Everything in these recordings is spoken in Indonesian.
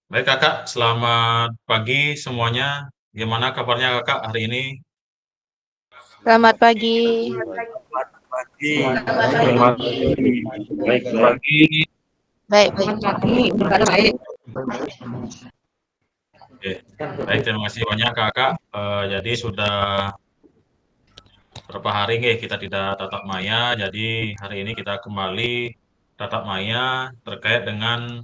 Baik kakak, selamat pagi semuanya. Gimana kabarnya kakak hari ini? Selamat pagi. Pagi, selamat baik pagi. Baik, baik. Oke, baik terima kasih banyak kakak. Jadi sudah berapa hari nih kita tidak tatap maya. Jadi hari ini kita kembali tatap maya terkait dengan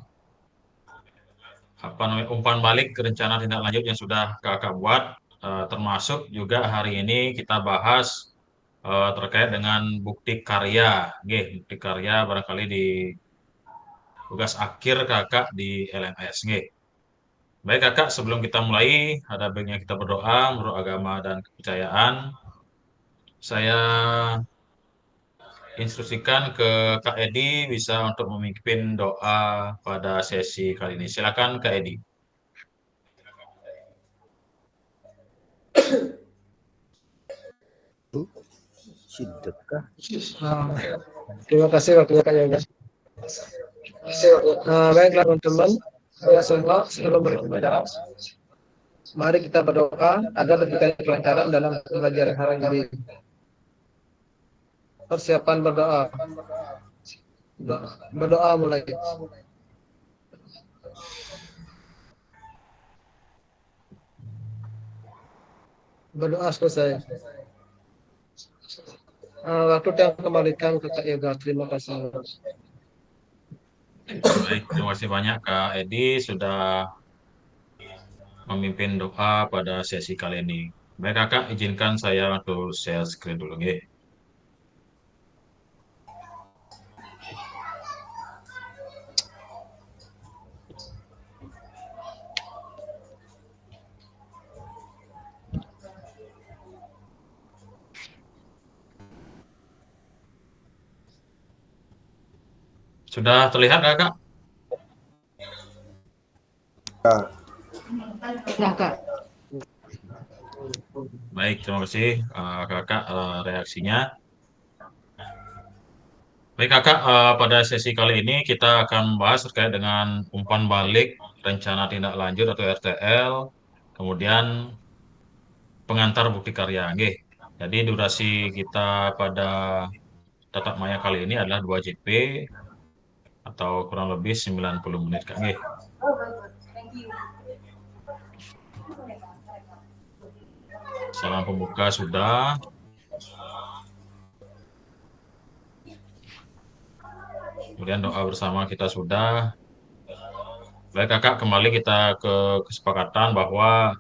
apa namanya umpan balik ke rencana tindak lanjut yang sudah kakak buat. Termasuk juga hari ini kita bahas terkait dengan bukti karya. Oke, bukti karya barangkali di tugas akhir kakak di LMS. Oke. Baik kakak, sebelum kita mulai, ada baiknya kita berdoa, menurut agama dan kepercayaan. Saya instruksikan ke Kak Edi bisa untuk memimpin doa pada sesi kali ini. Silakan Kak Edi. Terima kasih waktunya Kak Yoga. Baiklah teman-teman, saya semua sebelum beribadah, mari kita berdoa agar diberikan kelancaran dalam pembelajaran hari ini. Persiapan berdoa. Berdoa mulai. Berdoa selesai. Waktu yang kembalikan ke Kak Yoga. Terima kasih. Baik, terima kasih banyak Kak Edi sudah memimpin doa pada sesi kali ini. Baik kakak, izinkan saya untuk share screen dulu. Nggih. Sudah terlihat kakak? Ya, Kak. Baik, terima kasih kakak reaksinya. Baik kakak, pada sesi kali ini kita akan membahas terkait dengan umpan balik rencana tindak lanjut atau RTL, kemudian pengantar bukti karya. Nggih. Jadi durasi kita pada tatap maya kali ini adalah 2 JP atau kurang lebih 90 menit Kak. Nggih. Salam pembuka sudah. Kemudian doa bersama kita sudah. Baik kakak, kembali kita ke kesepakatan bahwa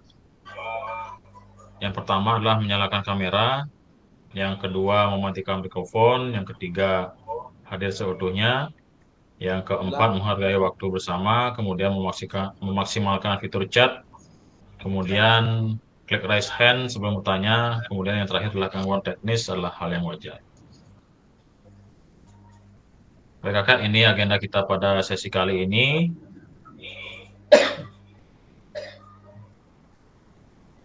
yang pertama adalah menyalakan kamera, yang kedua mematikan mikrofon, yang ketiga hadir seutuhnya, yang keempat menghargai waktu bersama, kemudian memaksimalkan fitur chat, kemudian klik raise hand sebelum bertanya, kemudian yang terakhir adalah gangguan teknis adalah hal yang wajar. Baik kakak, ini agenda kita pada sesi kali ini.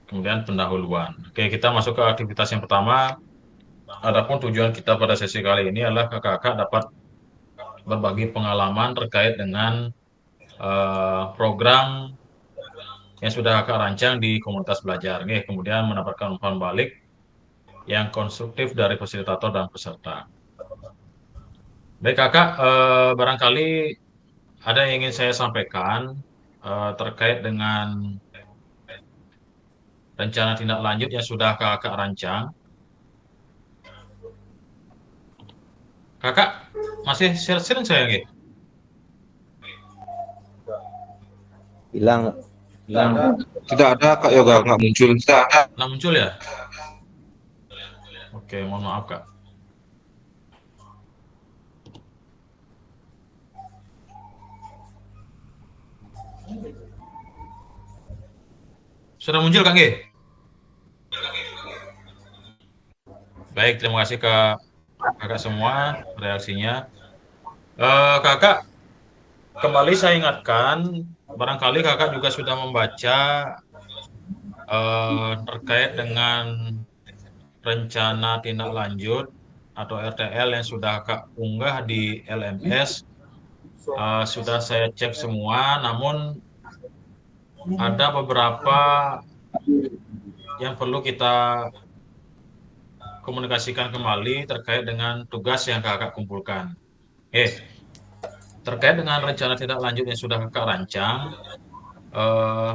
Kemudian pendahuluan. Oke, kita masuk ke aktivitas yang pertama. Adapun tujuan kita pada sesi kali ini adalah kakak-kakak dapat berbagi pengalaman terkait dengan program yang sudah kakak rancang di komunitas belajar. Nih, kemudian mendapatkan umpan balik yang konstruktif dari fasilitator dan peserta. Baik kakak, barangkali ada yang ingin saya sampaikan terkait dengan rencana tindak lanjut yang sudah kakak rancang. Kakak masih share-share saya nggih? Hilang. Tidak ada Kak Yoga, nggak muncul. Tidak ada. Nah, muncul ya? Oke, mohon maaf Kak. Sudah muncul Kak nggih? Baik, terima kasih kakak semua reaksinya. Kakak, kembali saya ingatkan, barangkali kakak juga sudah membaca terkait dengan rencana tindak lanjut atau RTL yang sudah kakak unggah di LMS sudah saya cek semua, namun ada beberapa yang perlu kita komunikasikan kembali terkait dengan tugas yang kakak kumpulkan. Terkait dengan rencana tindak lanjut yang sudah kakak rancang, eh,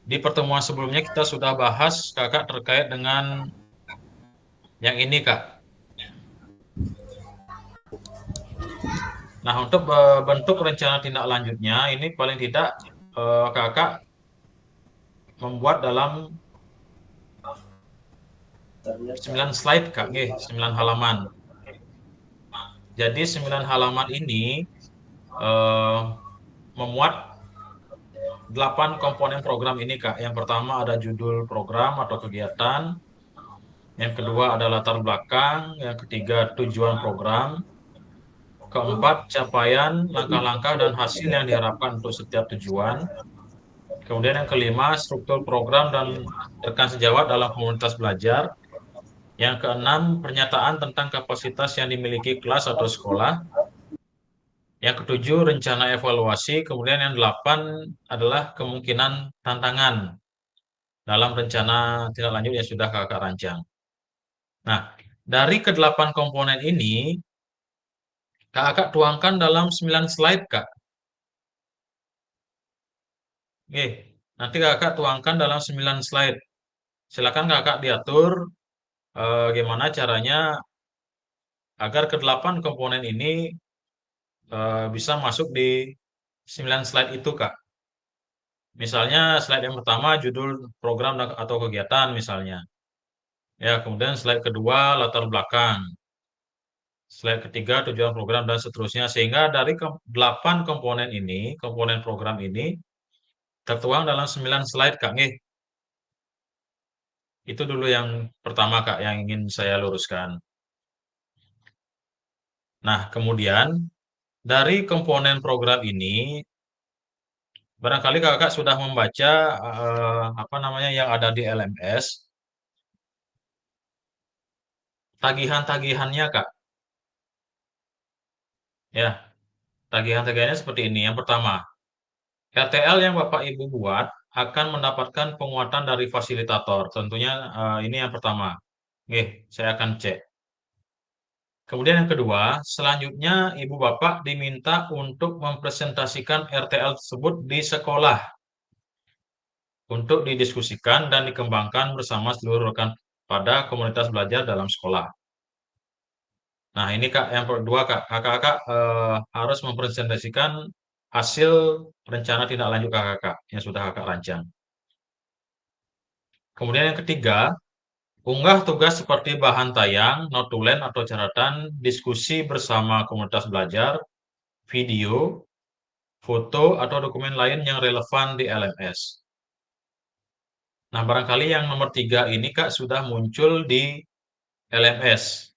di pertemuan sebelumnya kita sudah bahas kakak terkait dengan yang ini kak. Nah, untuk bentuk rencana tindak lanjutnya ini paling tidak kakak membuat dalam 9 slide kak, 9 halaman. Jadi 9 halaman ini memuat 8 komponen program ini kak. Yang pertama ada judul program atau kegiatan. Yang kedua ada latar belakang. Yang ketiga tujuan program. Keempat, capaian, langkah-langkah, dan hasil yang diharapkan untuk setiap tujuan. Kemudian yang kelima, struktur program dan rekan sejawat dalam komunitas belajar. Yang keenam, pernyataan tentang kapasitas yang dimiliki kelas atau sekolah. Yang ketujuh, rencana evaluasi. Kemudian yang delapan adalah kemungkinan tantangan dalam rencana tindak lanjut yang sudah kakak rancang. Nah, dari kedelapan komponen ini, kakak tuangkan dalam 9 slide, Kak. Oke, nanti kakak tuangkan dalam 9 slide. Silakan kakak diatur gimana caranya agar kedelapan komponen ini bisa masuk di 9 slide itu, Kak. Misalnya slide yang pertama judul program atau kegiatan misalnya. Ya, kemudian slide kedua latar belakang. Slide ketiga tujuan program dan seterusnya. Sehingga dari 8 komponen ini, komponen program ini tertuang dalam 9 slide, Kak. Nih, itu dulu yang pertama, Kak, yang ingin saya luruskan. Nah, kemudian dari komponen program ini, barangkali kakak sudah membaca apa namanya yang ada di LMS, tagihan-tagihannya, Kak. Ya, tagihan-tagihannya seperti ini. Yang pertama, RTL yang Bapak Ibu buat akan mendapatkan penguatan dari fasilitator. Tentunya ini yang pertama. Oke, saya akan cek. Kemudian yang kedua, selanjutnya Ibu Bapak diminta untuk mempresentasikan RTL tersebut di sekolah untuk didiskusikan dan dikembangkan bersama seluruh rekan pada komunitas belajar dalam sekolah. Nah, ini Kak, yang kedua Kak, kakak-kakak harus mempresentasikan hasil rencana tindak lanjut kakak yang sudah kakak rancang. Kemudian yang ketiga, unggah tugas seperti bahan tayang, notulen atau catatan, diskusi bersama komunitas belajar, video, foto, atau dokumen lain yang relevan di LMS. Nah, barangkali yang nomor 3 ini Kak sudah muncul di LMS.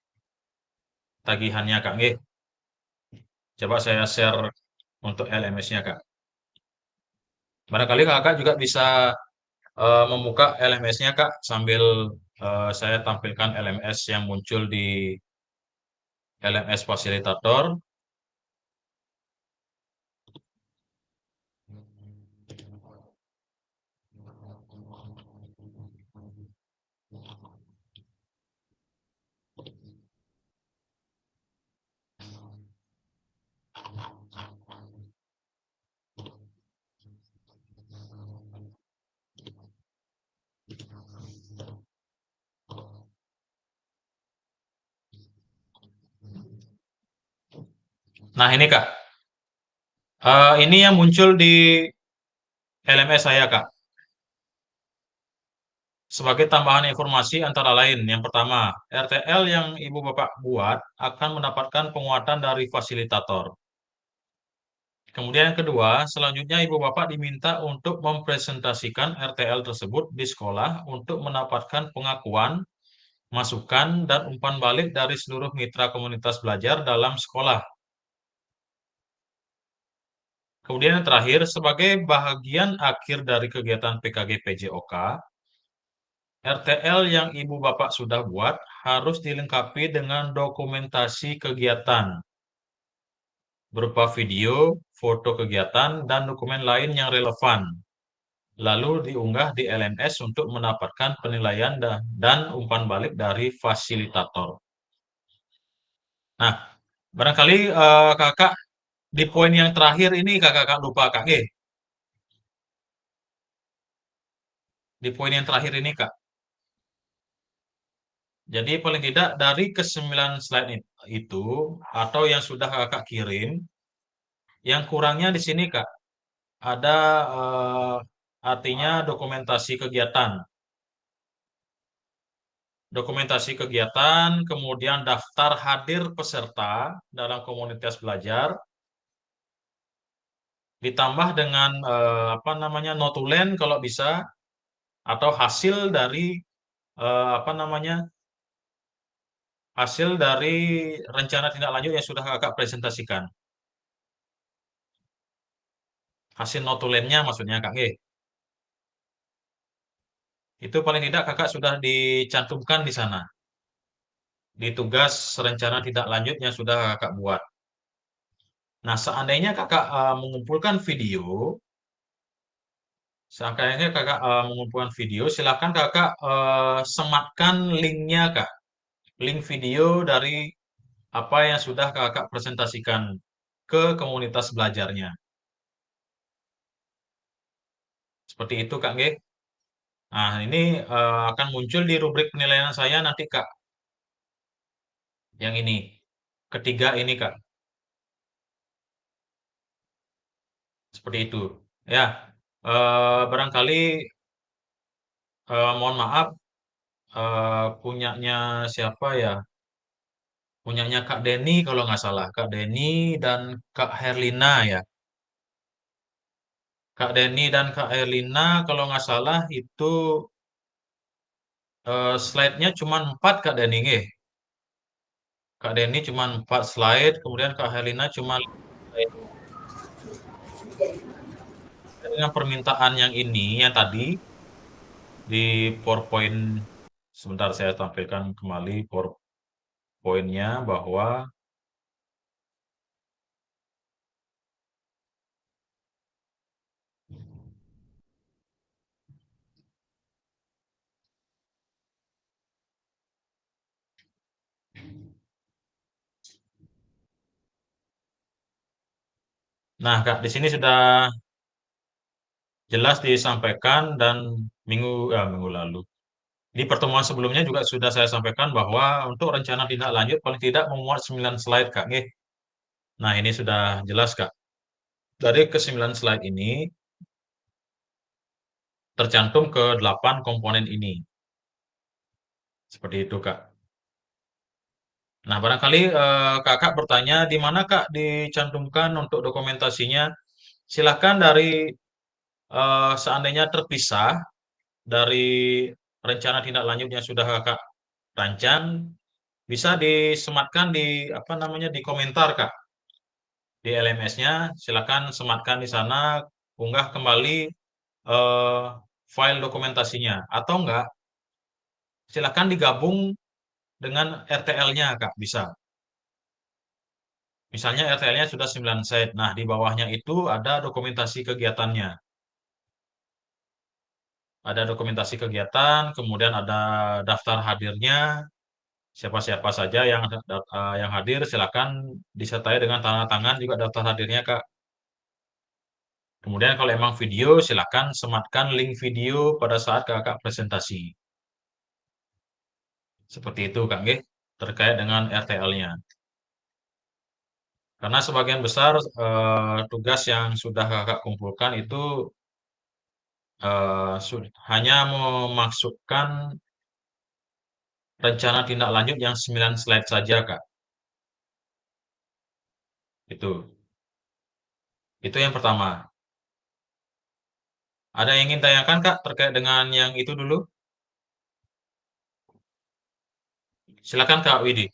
Tagihannya Kak. Coba saya share untuk LMS-nya Kak. Barangkali kakak juga bisa membuka LMS-nya Kak sambil saya tampilkan LMS yang muncul di LMS fasilitator. Nah, ini Kak. Ini yang muncul di LMS saya Kak. Sebagai tambahan informasi antara lain, yang pertama, RTL yang Ibu Bapak buat akan mendapatkan penguatan dari fasilitator. Kemudian yang kedua, selanjutnya Ibu Bapak diminta untuk mempresentasikan RTL tersebut di sekolah untuk mendapatkan pengakuan, masukan, dan umpan balik dari seluruh mitra komunitas belajar dalam sekolah. Kemudian yang terakhir, sebagai bahagian akhir dari kegiatan PKG PJOK, RTL yang Ibu Bapak sudah buat harus dilengkapi dengan dokumentasi kegiatan. berupa video, foto kegiatan, dan dokumen lain yang relevan. Lalu diunggah di LMS untuk mendapatkan penilaian dan umpan balik dari fasilitator. Nah, barangkali kakak di poin yang terakhir ini kakak lupa kak. Di poin yang terakhir ini kak. Jadi paling tidak dari ke-9 slide itu atau yang sudah kakak kirim, yang kurangnya di sini kak ada artinya dokumentasi kegiatan. Dokumentasi kegiatan, kemudian daftar hadir peserta dalam komunitas belajar, ditambah dengan notulen kalau bisa, atau hasil dari hasil dari rencana tindak lanjut yang sudah kakak presentasikan. Hasil notulennya maksudnya kak. Itu paling tidak kakak sudah dicantumkan di sana. Di tugas rencana tindak lanjut yang sudah kakak buat. Nah, seandainya kakak mengumpulkan video, silakan kakak sematkan linknya kak. Link video dari apa yang sudah kakak presentasikan ke komunitas belajarnya. Seperti itu kak. Nah, ini akan muncul di rubrik penilaian saya nanti kak. Yang ini, ketiga ini kak. Seperti itu. Ya, barangkali mohon maaf, punyanya siapa ya? Punyanya Kak Denny kalau nggak salah. Kak Denny dan Kak Herlina ya. Kak Denny dan Kak Herlina kalau nggak salah itu slide-nya cuma 4 Kak Denny. Kak Denny cuma 4 slide, kemudian Kak Herlina cuma 5 slide. Dengan permintaan yang ini, yang tadi di PowerPoint, sebentar saya tampilkan kembali PowerPoint-nya bahwa nah, Kak, di sini sudah jelas disampaikan dan minggu lalu. Di pertemuan sebelumnya juga sudah saya sampaikan bahwa untuk rencana tindak lanjut paling tidak memuat 9 slide, Kak. Nah, ini sudah jelas, Kak. Dari ke-9 slide ini tercantum ke 8 komponen ini. Seperti itu, Kak. Nah, barangkali kakak bertanya, di mana Kak dicantumkan untuk dokumentasinya? Silakan dari seandainya terpisah dari rencana tindak lanjut yang sudah kakak rancang, bisa disematkan di komentar Kak. Di LMS-nya, silakan sematkan di sana, unggah kembali eh, file dokumentasinya. Atau enggak, silakan digabung dengan RTL-nya Kak, bisa. Misalnya RTL-nya sudah 9 set. Nah, di bawahnya itu ada dokumentasi kegiatannya. Ada dokumentasi kegiatan, kemudian ada daftar hadirnya, siapa-siapa saja yang hadir, silakan disertai dengan tanda tangan juga daftar hadirnya, Kak. Kemudian kalau emang video, silakan sematkan link video pada saat Kakak presentasi. Seperti itu, Kak, nggih, terkait dengan RTL-nya. Karena sebagian besar tugas yang sudah Kakak kumpulkan itu hanya memasukkan rencana tindak lanjut yang 9 slide saja, Kak. Itu. Itu yang pertama. Ada yang ingin tanyakan, Kak, terkait dengan yang itu dulu? Silakan, Kak Widi.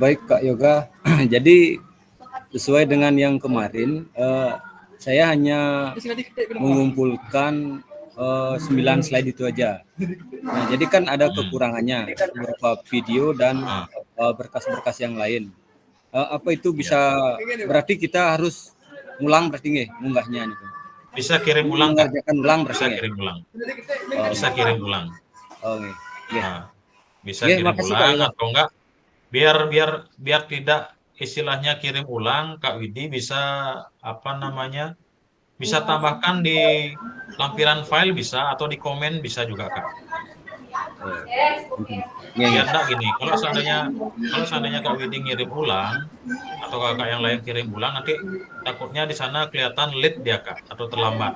Baik Kak Yoga, jadi sesuai dengan yang kemarin, saya hanya mengumpulkan 9 slide itu aja. Nah, jadi kan ada kekurangannya berupa video dan berkas-berkas yang lain. apa itu bisa berarti kita harus ngulang berarti nggih munggahnya niku. Bisa kirim ulang Kak. Mengerjakan ulang berarti Bisa nggih. kirim ulang. Oh, Bisa kirim ulang. oh nggih. Nggih. Nah, bisa Nggih, kirim makasih Kak ulang Yoga. atau enggak biar biar biar tidak istilahnya kirim ulang, Kak Widi bisa apa namanya? Bisa tambahkan di lampiran file bisa atau di komen bisa juga Kak. Nggih, Biar nggih. enggak gini, kalau seandainya Kak Widi ngirim ulang atau kakak yang lain kirim ulang nanti takutnya di sana kelihatan late dia Kak atau terlambat.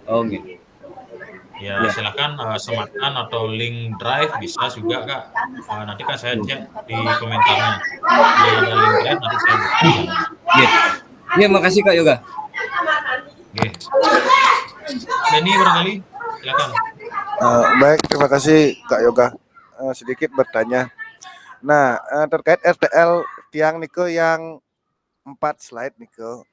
Oh nggih. Ya Ya. silakan sematkan atau link drive bisa juga Kak. Nanti kan saya cek di komentarnya. Yang ada link drive nanti saya buka di sana. Nggih. Nggih, makasih Kak Yoga. Oke. Denny barangkali silakan. Baik, terima kasih Kak Yoga. Sedikit bertanya. Nah, terkait RTL tiang Niko yang 4 slide Niko,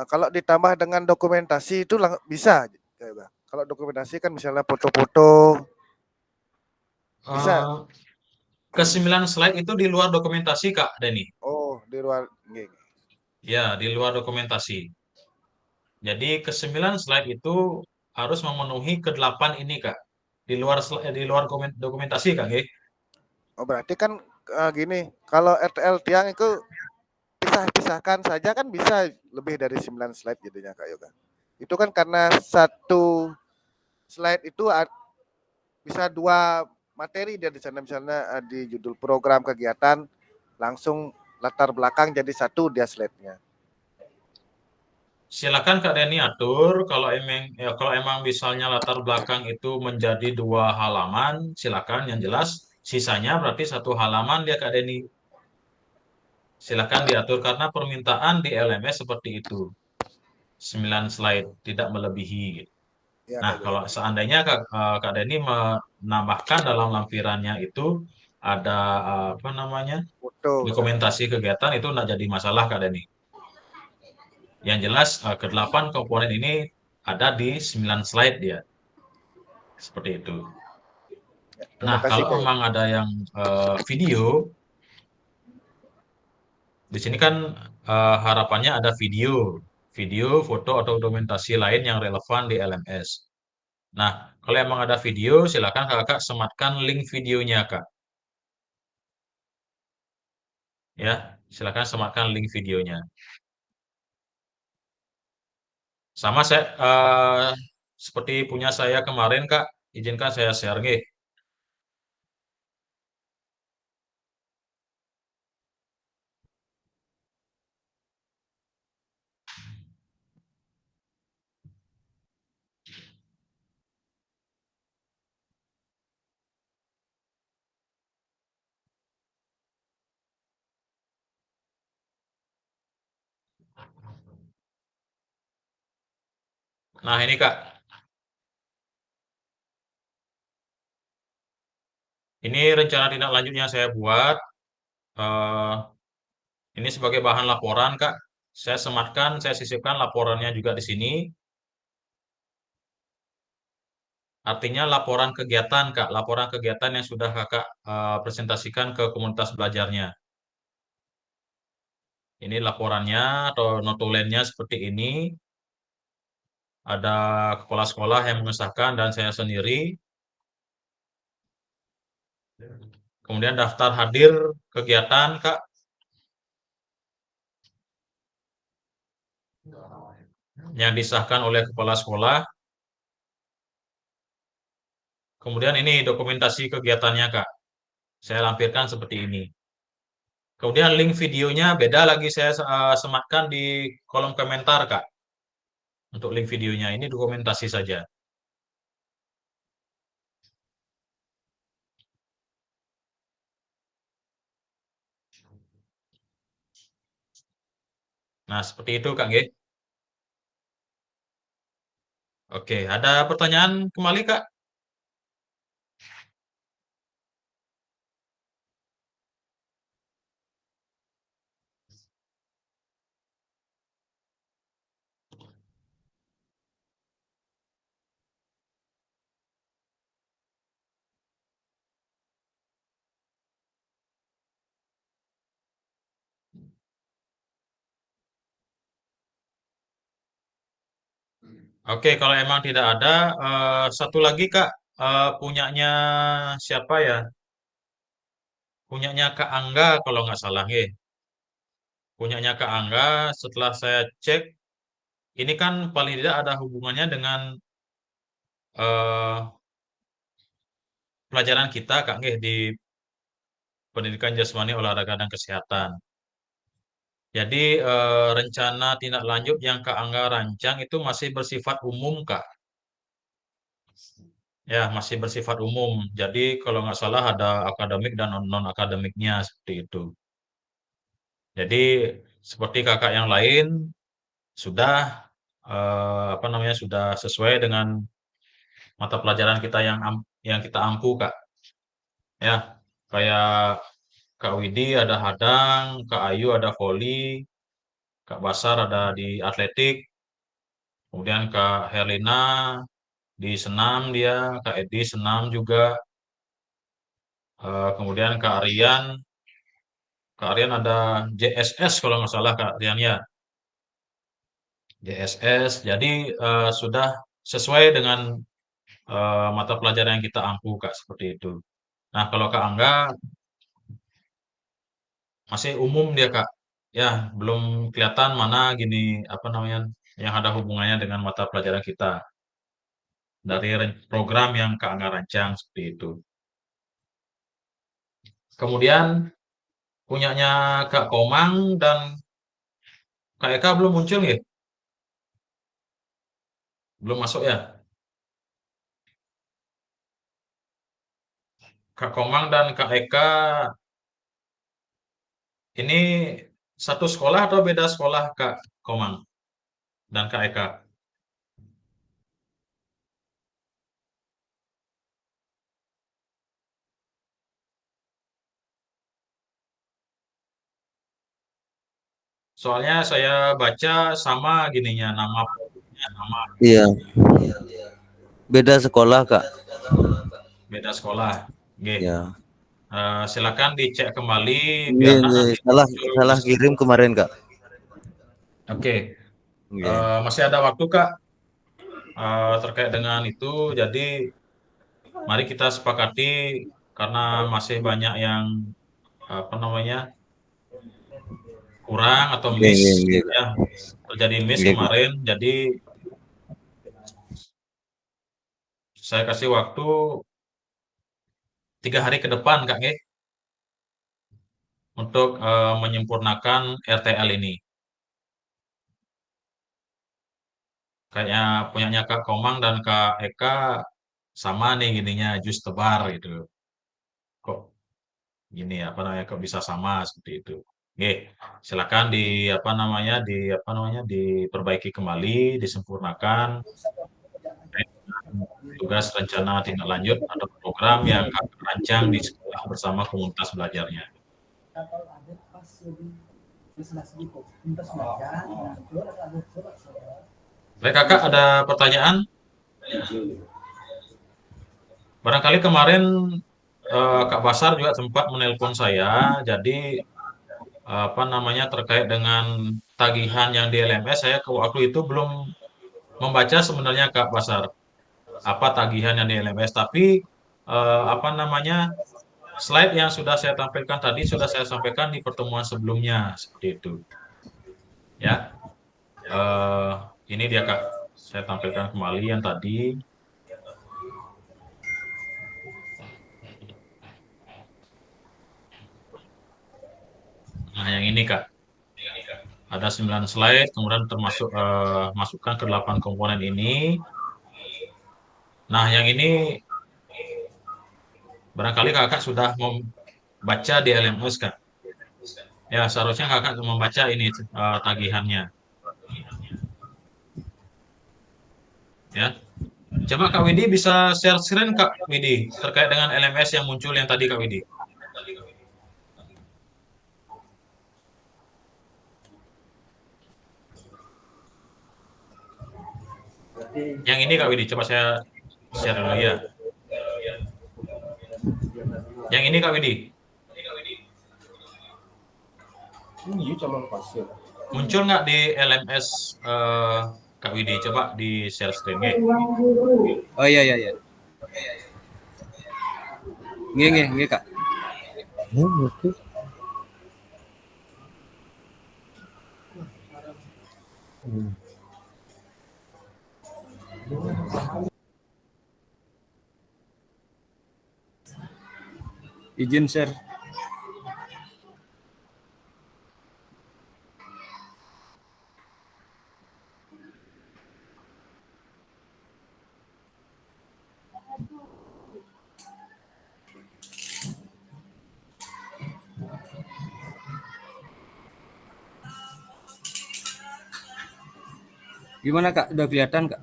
kalau ditambah dengan dokumentasi itu bisa, Kak Yoga. Kalau dokumentasi kan misalnya foto-foto, bisa. Eh, ke-9 slide itu di luar dokumentasi Kak Denny. Oh, di luar. Nggih. Ya, di luar dokumentasi. Jadi ke-9 slide itu harus memenuhi ke-8 ini Kak. Di luar dokumentasi Kak, nggih. Oh, berarti kan gini, kalau RTL tiang itu pisahkan saja kan bisa lebih dari 9 slide jadinya Kak Yoga. Itu kan karena satu slide itu bisa 2 materi dia di sana, misalnya di judul program kegiatan langsung latar belakang jadi satu dia slide-nya. Silakan Kak Denny atur kalau emang misalnya latar belakang itu menjadi 2 halaman, silakan yang jelas sisanya berarti 1 halaman dia Kak Denny. Silakan diatur karena permintaan di LMS seperti itu. 9 slide tidak melebihi gitu. Ya, Nah, Kak Yoga. kalau seandainya Kak Denny menambahkan dalam lampirannya itu ada apa namanya? Foto misalnya. Dokumentasi kegiatan itu tidak jadi masalah Kak Denny. Yang jelas ke-8 komponen ini ada di 9 slide dia. Seperti itu. Terima Nah, kasih kalau Kak Yoga. memang ada yang video, di sini kan harapannya ada video, foto atau dokumentasi lain yang relevan di LMS. Nah, kalau emang ada video, silakan kakak sematkan link videonya, Kak. Ya, silakan sematkan link videonya. Sama saya seperti punya saya kemarin, Kak, izinkan saya share nggih. Nah, ini Kak, ini rencana tindak lanjut yang saya buat. Eh, ini sebagai bahan laporan, Kak. Saya sematkan, saya sisipkan laporannya juga di sini. Artinya laporan kegiatan, Kak. Laporan kegiatan yang sudah Kakak presentasikan ke komunitas belajarnya. Ini laporannya atau notulennya seperti ini. Ada kepala sekolah yang mengesahkan dan saya sendiri. Kemudian daftar hadir kegiatan, Kak. Yang disahkan oleh kepala sekolah. Kemudian ini dokumentasi kegiatannya, Kak. Saya lampirkan seperti ini. Kemudian link videonya beda lagi saya sematkan di kolom komentar, Kak. Untuk link videonya ini dokumentasi saja. Nah, seperti itu, Kak G. Oke, ada pertanyaan kembali, Kak? Oke, kalau emang tidak ada, satu lagi Kak, punyanya siapa ya? Punyanya Kak Angga kalau nggak salah, nggih. Punyanya Kak Angga, setelah saya cek, ini kan paling tidak ada hubungannya dengan eh, pelajaran kita Kak, nggih, di pendidikan jasmani, olahraga dan kesehatan. Jadi rencana tindak lanjut yang Kak Angga rancang itu masih bersifat umum Kak. Ya, masih bersifat umum. Jadi kalau nggak salah ada akademik dan non-akademiknya seperti itu. Jadi seperti kakak yang lain sudah apa namanya sudah sesuai dengan mata pelajaran kita yang kita ampu Kak. Ya, kayak Kak Widi ada hadang, Kak Ayu ada voli, Kak Basar ada di atletik, kemudian Kak Herlina di senam dia, Kak Edi senam juga, kemudian Kak Aryan ada JSS kalau nggak salah Kak Aryan ya, JSS. Jadi sudah sesuai dengan mata pelajaran yang kita ampu Kak seperti itu. Nah kalau Kak Angga masih umum dia Kak, ya belum kelihatan mana gini apa namanya yang ada hubungannya dengan mata pelajaran kita dari program yang Kak Angga rancang seperti itu. Kemudian punyanya Kak Komang dan Kak Eka belum muncul ya? Belum masuk ya? Kak Komang dan Kak Eka ini satu sekolah atau beda sekolah Kak Komang dan Kak Eka? Soalnya saya baca sama gininya namanya nama Iya, beda sekolah, Kak. beda sekolah. Oke. Ya. Silakan dicek kembali Iya, biar iya, nanti salah kirim kemarin, Kak. Oke. Iya. Masih ada waktu Kak terkait dengan itu. Jadi mari kita sepakati karena masih banyak yang apa namanya kurang atau Iya, miss iya, iya. ya terjadi miss Iya, Kak. kemarin. Jadi saya kasih waktu 3 hari ke depan Kak nggih, untuk menyempurnakan RTL ini. Kayaknya punyanya Kak Komang dan Kak Eka sama nih gininya jus tebar gitu. Kok gini apa namanya kok bisa sama seperti itu. Oke, silakan diperbaiki kembali, disempurnakan tugas rencana tindak lanjut atau program yang kami rancang di sekolah bersama komunitas belajarnya. Baik Kakak, ada pertanyaan? Barangkali kemarin Kak Basar juga sempat menelpon saya, jadi apa namanya terkait dengan tagihan yang di LMS, saya waktu itu belum membaca sebenarnya Kak Basar apa tagihan yang di LMS, tapi apa namanya slide yang sudah saya tampilkan tadi sudah saya sampaikan di pertemuan sebelumnya seperti itu. Ya, ini dia Kak, saya tampilkan kembali yang tadi. Nah, yang ini Kak. Ada 9 slide, kemudian termasuk masukkan ke 8 komponen ini. Nah, yang ini barangkali Kakak sudah membaca di LMS Kak. Ya, seharusnya Kakak membaca ini tagihannya. Ya. Coba Kak Widi bisa share screen Kak Widi terkait dengan LMS yang muncul yang tadi Kak Widi. Yang ini Kak Widi, coba saya share dulu ya. Yang ini Kak Widi. Muncul nggak di LMS Kak Widi, coba di share screen, nggih. Oh iya iya iya. Nggih nggih Kak. Izin share. Gimana Kak? Udah kelihatan Kak?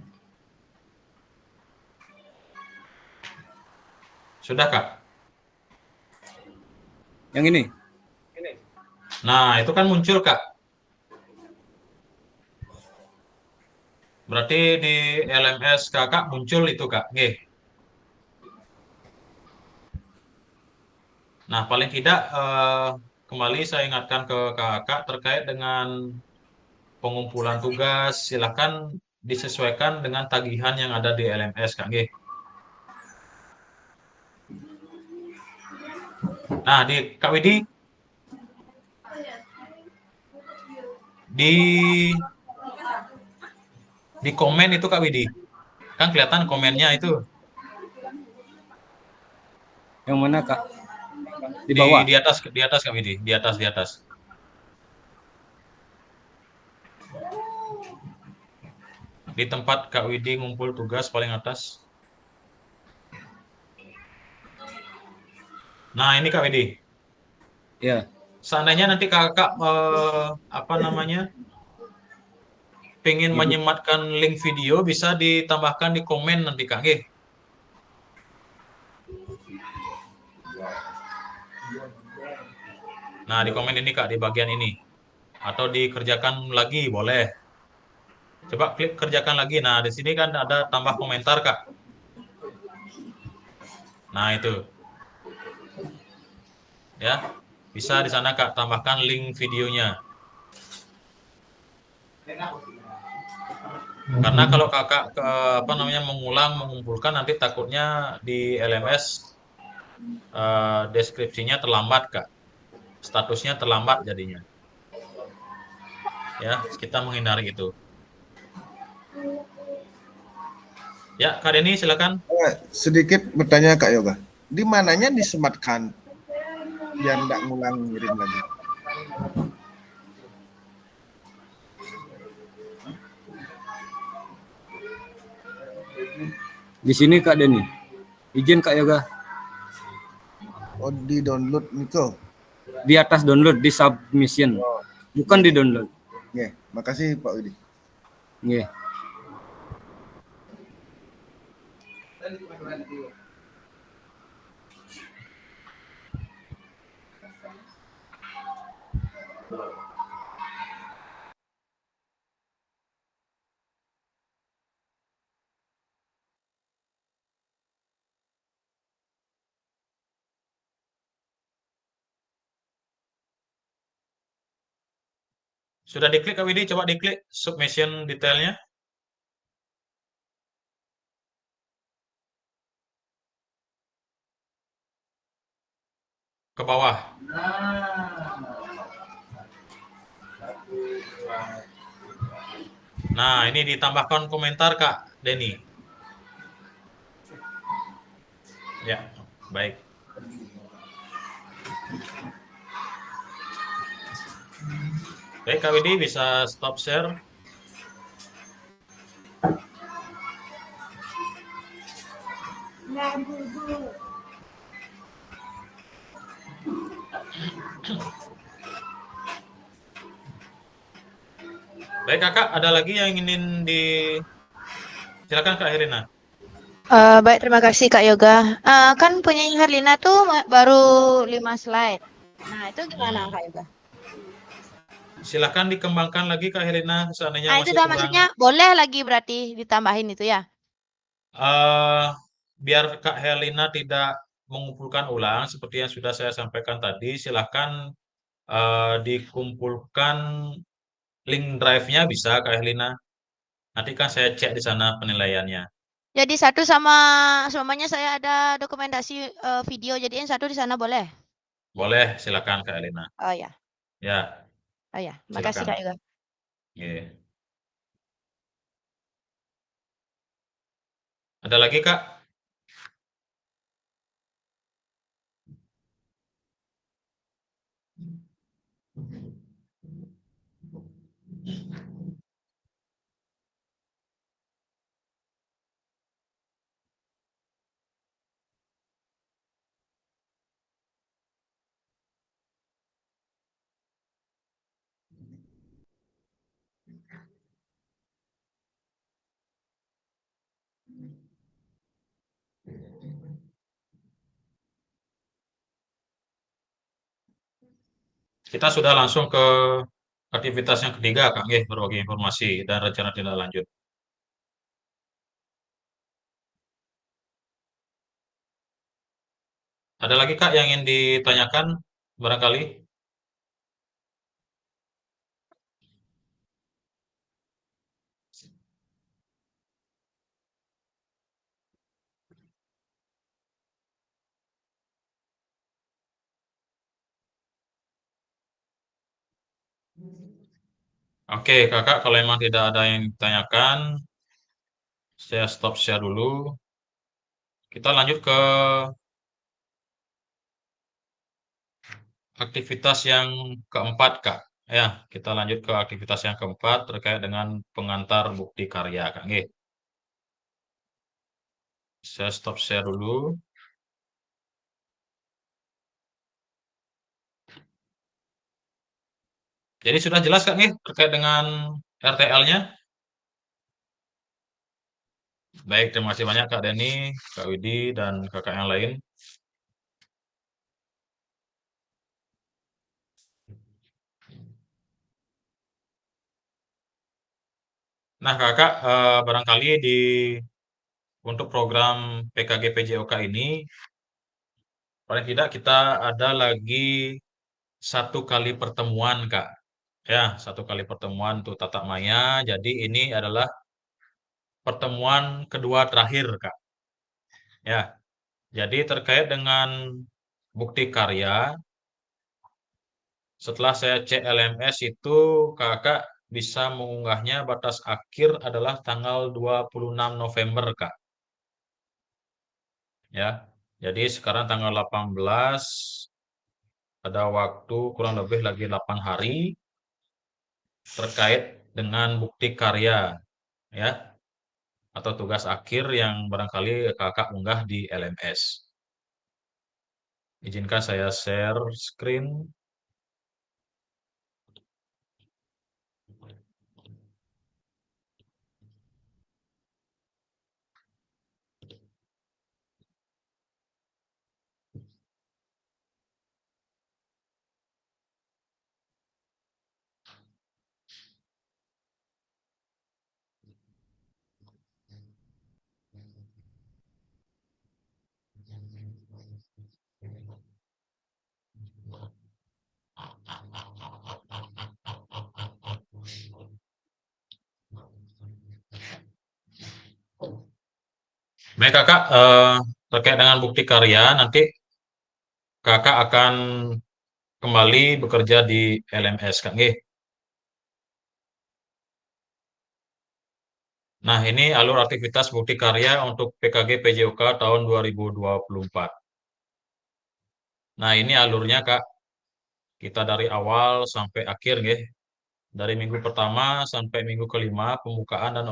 Sudah, Kak? Yang ini? Nah, itu kan muncul, Kak. Berarti di LMS Kakak muncul itu, Kak. Nggih. Nah, paling tidak kembali saya ingatkan ke Kakak terkait dengan pengumpulan tugas. Silakan disesuaikan dengan tagihan yang ada di LMS, Kak. Nggih. Nah, di Kak Widi, di komen itu Kak Widi, kan kelihatan komennya itu Yang mana Kak? Di bawah. di atas Kak Widi, di atas. Di tempat Kak Widi ngumpul tugas paling atas. Nah, ini Kak Widi. Ya. Seandainya nanti Kakak apa namanya? Pengen menyematkan link video bisa ditambahkan di komen nanti Kak. Nggih. Nah, di komen ini Kak, di bagian ini. Atau dikerjakan lagi, boleh. Coba klik kerjakan lagi. Nah, di sini kan ada tambah komentar, Kak. Nah, itu. Ya, bisa di sana Kak tambahkan link videonya. Karena kalau Kakak apa namanya mengumpulkan nanti takutnya di LMS deskripsinya terlambat, Kak. Statusnya terlambat jadinya. Ya, kita menghindari itu. Ya, Kak Denny silakan. Sedikit bertanya Kak Yoga. Di mananya disematkan biar nggak ngulang ngirim lagi? Di sini Kak Denny. Izin Kak Yoga. Oh, di download Niko. Di atas download, di submission. Bukan di download. Ya, makasih Pak Widi. Nggih. Sudah diklik Kak Widi, coba diklik submission detailnya. Ke bawah. Nah, ini ditambahkan komentar Kak Denny. Ya, baik. Baik Kak Widi bisa stop share. Baik Kakak, ada lagi yang ingin silakan Kak Herina. Baik, terima kasih Kak Yoga. Kan punya Herlina tuh baru 5 slide. Nah, itu gimana Kak Yoga? Silakan dikembangkan lagi Kak Herina, seandainya Nah, masih itu udah kurang. maksudnya boleh lagi berarti ditambahin itu ya? Biar Kak Herlina tidak mengumpulkan ulang seperti yang sudah saya sampaikan tadi, silakan dikumpulkan link drive-nya bisa Kak Herlina. Nanti kan saya cek di sana penilaiannya. Jadi satu sama semuanya saya ada dokumentasi video, jadiin satu di sana boleh? Boleh, silakan Kak Elina. Oh ya, Ya, oh ya. Makasih silakan. Kak Yoga. Oke. Ada lagi Kak? Kita sudah langsung ke aktivitas yang ketiga Kak, nggih, berbagi informasi dan rencana tindak lanjut. Ada lagi Kak yang ingin ditanyakan barangkali? Oke, Kakak, kalau memang tidak ada yang ditanyakan, saya stop share dulu. Kita lanjut ke aktivitas yang keempat, Kak. Ya, kita lanjut ke aktivitas yang keempat terkait dengan pengantar bukti karya, Kak. Nggih. Saya stop share dulu. Jadi sudah jelas, Kak, nggih, terkait dengan RTL-nya? Baik, terima kasih banyak Kak Denny, Kak Widi, dan kakak yang lain. Nah, Kakak, barangkali untuk program PKG PJOK ini, paling tidak kita ada lagi satu kali pertemuan, Kak. Ya, satu kali pertemuan untuk tatap maya. Jadi ini adalah pertemuan kedua terakhir, Kak. Ya, jadi terkait dengan bukti karya, setelah saya cek LMS itu, Kakak bisa mengunggahnya batas akhir adalah tanggal 26 November, Kak. Ya. Jadi sekarang tanggal 18, ada waktu kurang lebih lagi 8 hari terkait dengan bukti karya, ya, atau tugas akhir yang barangkali Kakak unggah di LMS. Izinkan saya share screen. Baik Kakak, terkait dengan bukti karya, nanti Kakak akan kembali bekerja di LMS, Kak. Nggih. Nah, ini alur aktivitas bukti karya untuk PKG PJOK tahun 2024. Nah, ini alurnya, Kak. Kita dari awal sampai akhir, nggih. Dari minggu pertama sampai minggu kelima, pembukaan dan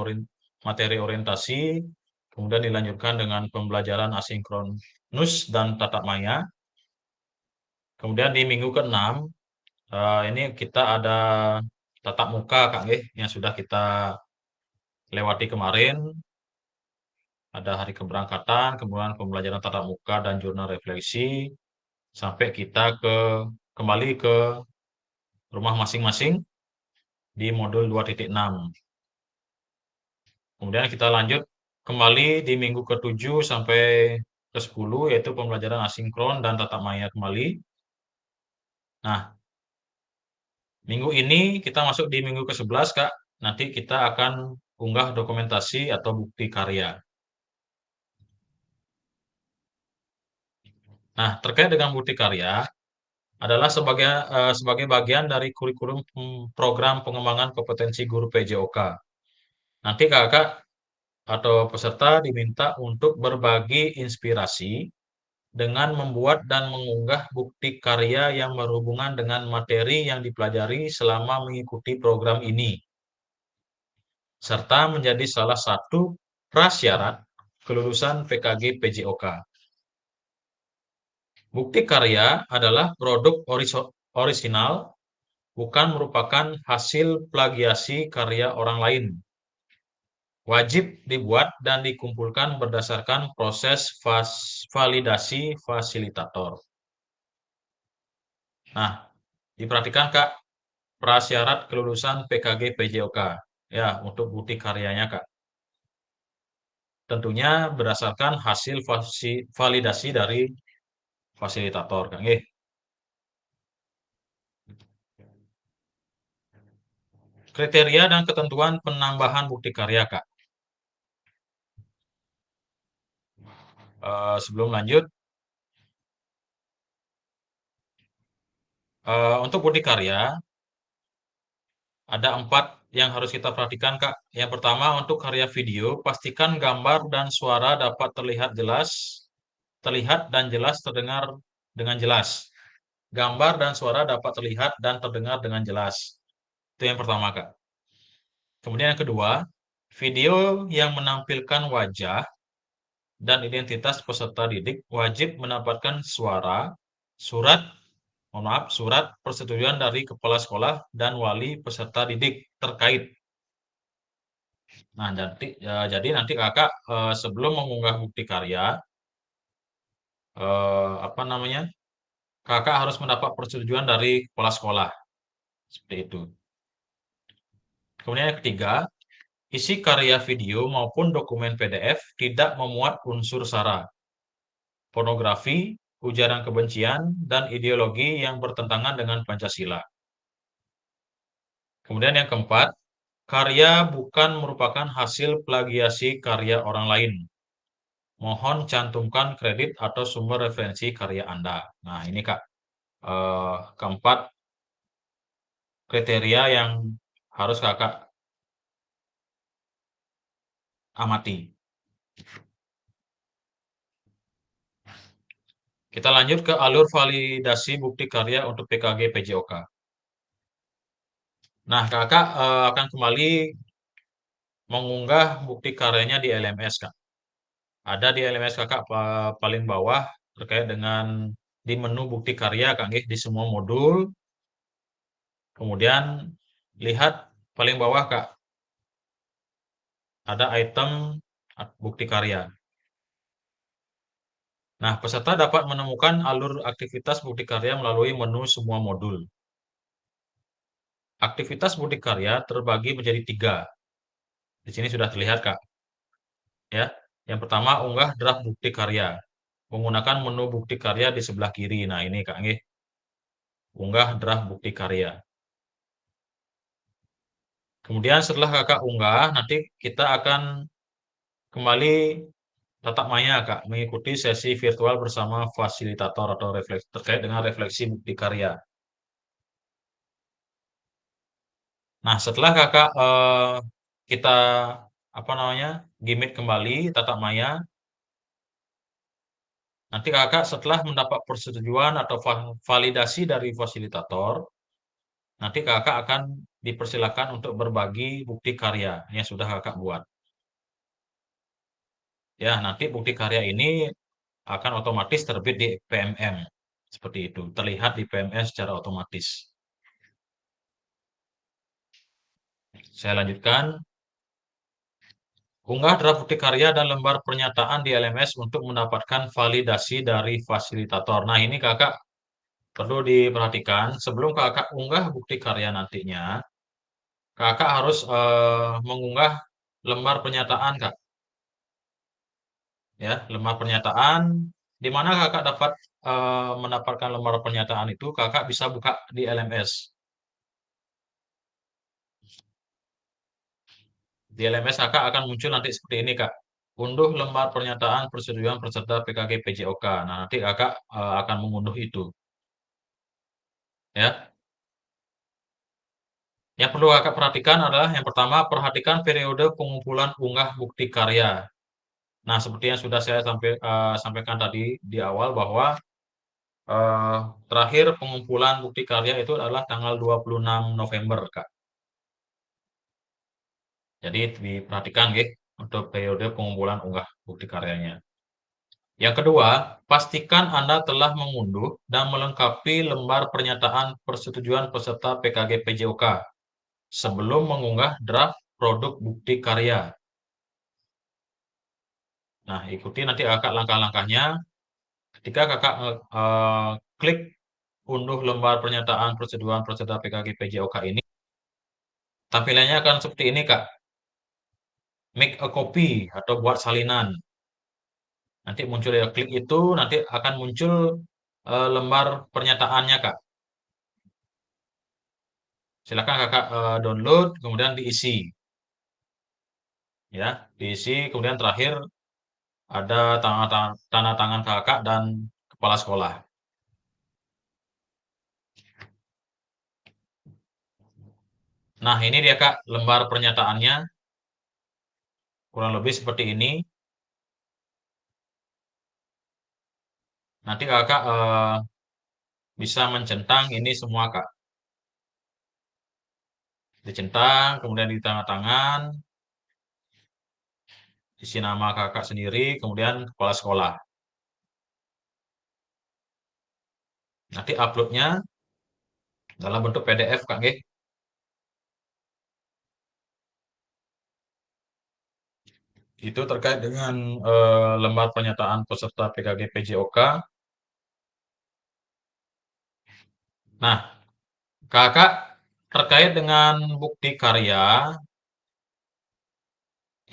materi orientasi, kemudian dilanjutkan dengan pembelajaran asinkronus dan tatap maya. Kemudian di minggu ke-6, ini kita ada tatap muka, Kak, nggih, yang sudah kita lewati kemarin. Ada hari keberangkatan, kemudian pembelajaran tatap muka dan jurnal refleksi, sampai kita kembali ke rumah masing-masing di modul 2.6. Kemudian kita lanjut kembali di minggu ke-7 sampai ke-10, yaitu pembelajaran asinkron dan tatap maya kembali. Nah, minggu ini kita masuk di minggu ke-11, Kak. Nanti kita akan unggah dokumentasi atau bukti karya. Nah, terkait dengan bukti karya adalah sebagai bagian dari kurikulum program pengembangan kompetensi guru PJOK. Nanti kakak atau peserta diminta untuk berbagi inspirasi dengan membuat dan mengunggah bukti karya yang berhubungan dengan materi yang dipelajari selama mengikuti program ini, serta menjadi salah satu prasyarat kelulusan PKG PJOK. Bukti karya adalah produk orisinal, bukan merupakan hasil plagiasi karya orang lain. Wajib dibuat dan dikumpulkan berdasarkan proses validasi fasilitator. Nah, diperhatikan Kak, prasyarat kelulusan PKG PJOK ya untuk bukti karyanya Kak. Tentunya berdasarkan hasil validasi dari fasilitator Kak. Kriteria dan ketentuan penambahan bukti karya Kak. Sebelum lanjut, untuk bukti karya ada 4 yang harus kita perhatikan Kak. Yang pertama untuk karya video, pastikan gambar dan suara dapat terlihat dan jelas terdengar dengan jelas. Gambar dan suara dapat terlihat dan terdengar dengan jelas. Itu yang pertama Kak. Kemudian yang kedua, video yang menampilkan wajah dan identitas peserta didik wajib mendapatkan surat persetujuan dari kepala sekolah dan wali peserta didik terkait. Nah, jadi nanti kakak sebelum mengunggah bukti karya, kakak harus mendapat persetujuan dari kepala sekolah, seperti itu. Kemudian yang ketiga, isi karya video maupun dokumen PDF tidak memuat unsur sara, pornografi, ujaran kebencian, dan ideologi yang bertentangan dengan Pancasila. Kemudian yang keempat, karya bukan merupakan hasil plagiasi karya orang lain. Mohon cantumkan kredit atau sumber referensi karya Anda. Nah, ini Kak, keempat kriteria yang harus kakak amati. Kita lanjut ke alur validasi bukti karya untuk PKG PJOK. Nah, kakak akan kembali mengunggah bukti karyanya di LMS, Kak. Ada di LMS kakak paling bawah terkait dengan di menu bukti karya, Kak, di semua modul. Kemudian lihat paling bawah, Kak. Ada item bukti karya. Nah, peserta dapat menemukan alur aktivitas bukti karya melalui menu semua modul. Aktivitas bukti karya terbagi menjadi 3. Di sini sudah terlihat, Kak. Ya, yang pertama unggah draft bukti karya. Menggunakan menu bukti karya di sebelah kiri. Nah, ini Kak, unggah draft bukti karya. Kemudian setelah kakak unggah, nanti kita akan kembali tatap maya Kak, mengikuti sesi virtual bersama fasilitator atau terkait dengan refleksi bukti karya. Nah, setelah kakak kita gimit kembali tatap maya, nanti kakak setelah mendapat persetujuan atau validasi dari fasilitator, nanti kakak akan dipersilakan untuk berbagi bukti karya yang sudah kakak buat. Ya, nanti bukti karya ini akan otomatis terbit di PMM. Seperti itu, terlihat di PMM secara otomatis. Saya lanjutkan. Unggah draft bukti karya dan lembar pernyataan di LMS untuk mendapatkan validasi dari fasilitator. Nah, ini kakak perlu diperhatikan. Sebelum kakak unggah bukti karya nantinya, kakak harus mengunggah lembar pernyataan, Kak. Ya, lembar pernyataan. Di mana kakak dapat mendapatkan lembar pernyataan itu, kakak bisa buka di LMS. Di LMS kakak akan muncul nanti seperti ini kak. Unduh lembar pernyataan persetujuan peserta PKG PJOK. Nah, nanti kakak akan mengunduh itu. Ya. Yang perlu kakak perhatikan adalah yang pertama, perhatikan periode pengumpulan unggah bukti karya. Nah, seperti yang sudah saya sampaikan tadi di awal bahwa terakhir pengumpulan bukti karya itu adalah tanggal 26 November, Kak. Jadi diperhatikan ya untuk periode pengumpulan unggah bukti karyanya. Yang kedua, pastikan Anda telah mengunduh dan melengkapi lembar pernyataan persetujuan peserta PKG PJOK sebelum mengunggah draft produk bukti karya. Nah, ikuti nanti kakak langkah-langkahnya. Ketika kakak klik unduh lembar pernyataan persetujuan peserta PKG PJOK ini, tampilannya akan seperti ini, Kak. Make a copy atau buat salinan. Nanti muncul ya, klik itu nanti akan muncul lembar pernyataannya, Kak. Silakan kakak download, kemudian diisi. Ya, diisi, kemudian terakhir ada tanda tangan kakak dan kepala sekolah. Nah, ini dia Kak, lembar pernyataannya. Kurang lebih seperti ini. Nanti kakak bisa mencentang ini semua Kak. Dicentang, kemudian di tanda tangan, isi nama kakak sendiri, kemudian kepala sekolah. Nanti uploadnya dalam bentuk PDF Kak. Nggih. Itu terkait dengan lembar pernyataan peserta PKG PJOK. Nah, kakak terkait dengan bukti karya,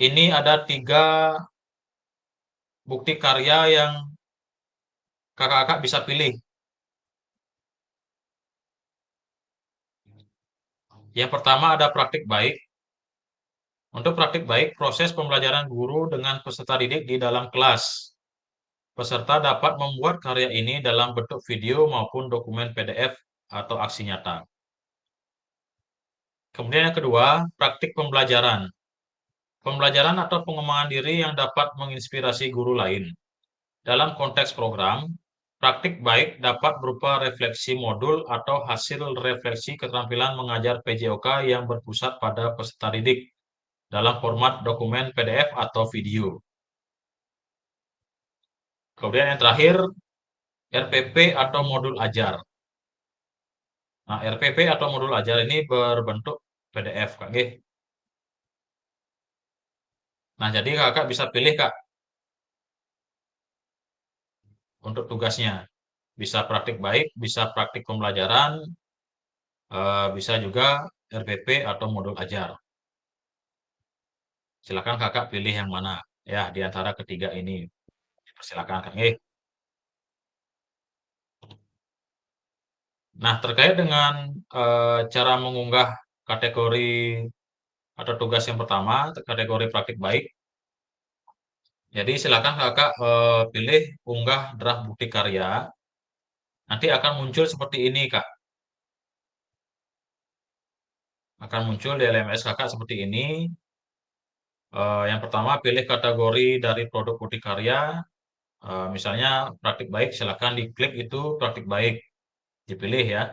ini ada 3 bukti karya yang kakak bisa pilih. Yang pertama ada praktik baik. Untuk praktik baik, proses pembelajaran guru dengan peserta didik di dalam kelas. Peserta dapat membuat karya ini dalam bentuk video maupun dokumen PDF atau aksi nyata. Kemudian yang kedua, praktik pembelajaran. Pembelajaran atau pengembangan diri yang dapat menginspirasi guru lain. Dalam konteks program, praktik baik dapat berupa refleksi modul atau hasil refleksi keterampilan mengajar PJOK yang berpusat pada peserta didik dalam format dokumen PDF atau video. Kemudian yang terakhir, RPP atau modul ajar. Nah, RPP atau modul ajar ini berbentuk PDF, Kak. Nah, jadi kakak bisa pilih, Kak, untuk tugasnya. Bisa praktik baik, bisa praktik pembelajaran, bisa juga RPP atau modul ajar. Silakan kakak pilih yang mana. Ya, di antara ketiga ini. Silakan, Kak. Nah, terkait dengan cara mengunggah kategori atau tugas yang pertama, kategori praktik baik. Jadi silakan kakak pilih unggah draft bukti karya. Nanti akan muncul seperti ini, Kak. Akan muncul di LMS kakak seperti ini. Yang pertama pilih kategori dari produk bukti karya. Misalnya praktik baik, silakan diklik itu praktik baik. Dipilih ya.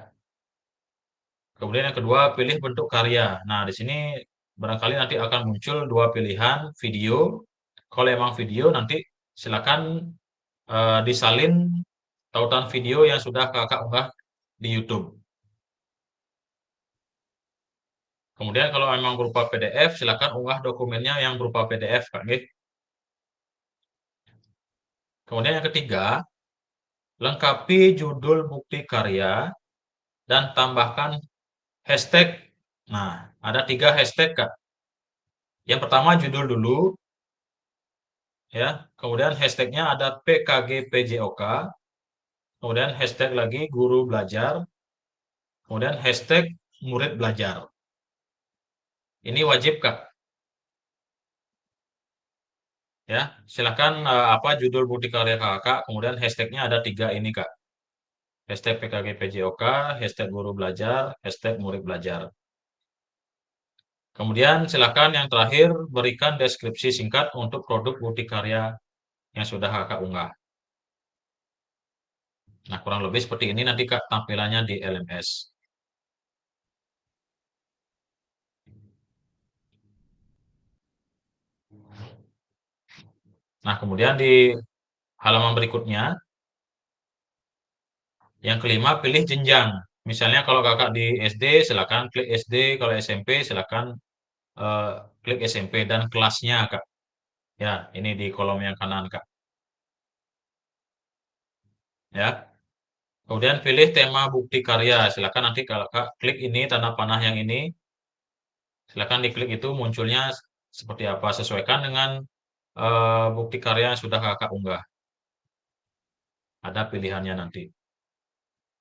Kemudian yang kedua pilih bentuk karya. Nah, di sini barangkali nanti akan muncul 2 pilihan video. Kalau emang video nanti silakan disalin tautan video yang sudah kakak unggah di YouTube. Kemudian kalau memang berupa PDF, silakan unggah dokumennya yang berupa PDF, Kak. Kemudian yang ketiga, lengkapi judul bukti karya dan tambahkan hashtag. Nah, ada 3 hashtag, Kak. Yang pertama judul dulu, ya. Kemudian hashtagnya ada PKG PJOK. Kemudian hashtag lagi guru belajar. Kemudian hashtag murid belajar. Ini wajib, Kak. Ya, silakan apa judul bukti karya kakak, kemudian hashtagnya ada 3 ini Kak. Hashtag PKG PJOK, hashtag guru belajar, hashtag murid belajar. Kemudian silakan yang terakhir berikan deskripsi singkat untuk produk bukti karya yang sudah kakak unggah. Nah, kurang lebih seperti ini nanti Kak tampilannya di LMS. Nah, kemudian di halaman berikutnya, yang kelima pilih jenjang. Misalnya kalau kakak di SD, silakan klik SD. Kalau SMP, silakan eh, klik SMP dan kelasnya, Kak. Ya, ini di kolom yang kanan, Kak. Ya. Kemudian pilih tema bukti karya. Silakan nanti kalau Kak klik ini tanda panah yang ini, silakan diklik itu munculnya seperti apa. Sesuaikan dengan bukti karya yang sudah kakak unggah. Ada pilihannya nanti.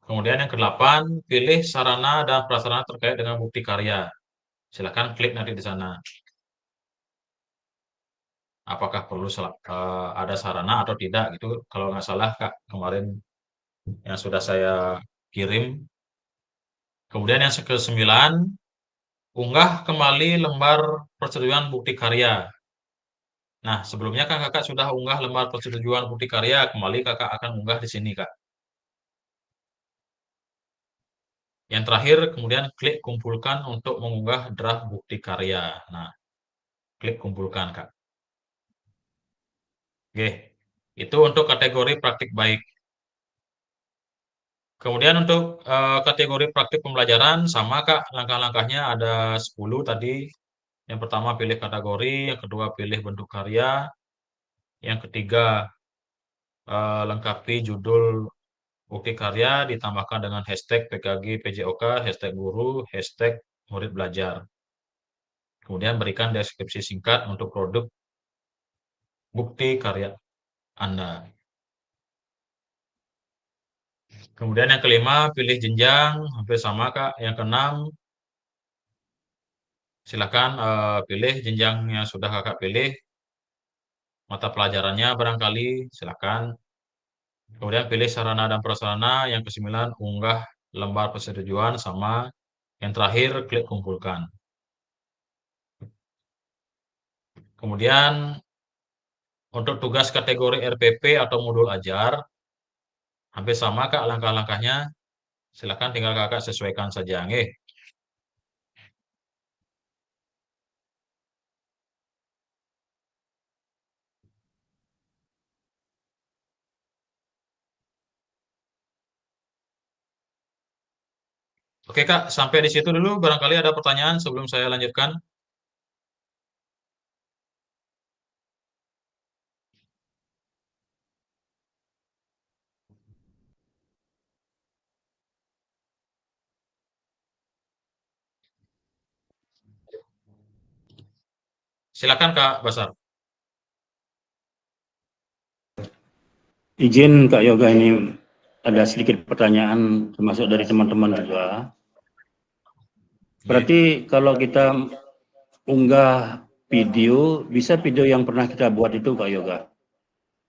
Kemudian yang kedelapan, pilih sarana dan prasarana terkait dengan bukti karya. Silakan klik nanti di sana. Apakah perlu ada sarana atau tidak gitu. Kalau nggak salah Kak, kemarin yang sudah saya kirim. Kemudian yang ke-9, unggah kembali lembar persetujuan bukti karya. Nah, sebelumnya kan kakak sudah unggah lembar persetujuan bukti karya, kembali kakak akan unggah di sini, Kak. Yang terakhir, kemudian klik kumpulkan untuk mengunggah draft bukti karya. Nah, klik kumpulkan, Kak. Oke, itu untuk kategori praktik baik. Kemudian untuk kategori praktik pembelajaran, sama, Kak. Langkah-langkahnya ada 10 tadi. Yang pertama pilih kategori, yang kedua pilih bentuk karya, yang ketiga lengkapi judul bukti karya ditambahkan dengan hashtag PKG PJOK, hashtag guru, hashtag murid belajar. Kemudian berikan deskripsi singkat untuk produk bukti karya Anda. Kemudian yang kelima, pilih jenjang, hampir sama Kak. Yang keenam, silakan pilih jenjang yang sudah Kakak pilih. Mata pelajarannya barangkali, silakan. Kemudian pilih sarana dan prasarana. Yang kesembilan, unggah lembar persetujuan sama. Yang terakhir, klik kumpulkan. Kemudian untuk tugas kategori RPP atau modul ajar, hampir sama Kak langkah-langkahnya. Silakan tinggal Kakak sesuaikan saja. Nggih. Oke Kak, sampai di situ dulu. Barangkali ada pertanyaan sebelum saya lanjutkan. Silakan Kak Basar. Izin Kak Yoga, ini ada sedikit pertanyaan termasuk dari teman-teman juga. Berarti kalau kita unggah video, bisa video yang pernah kita buat itu Kak Yoga?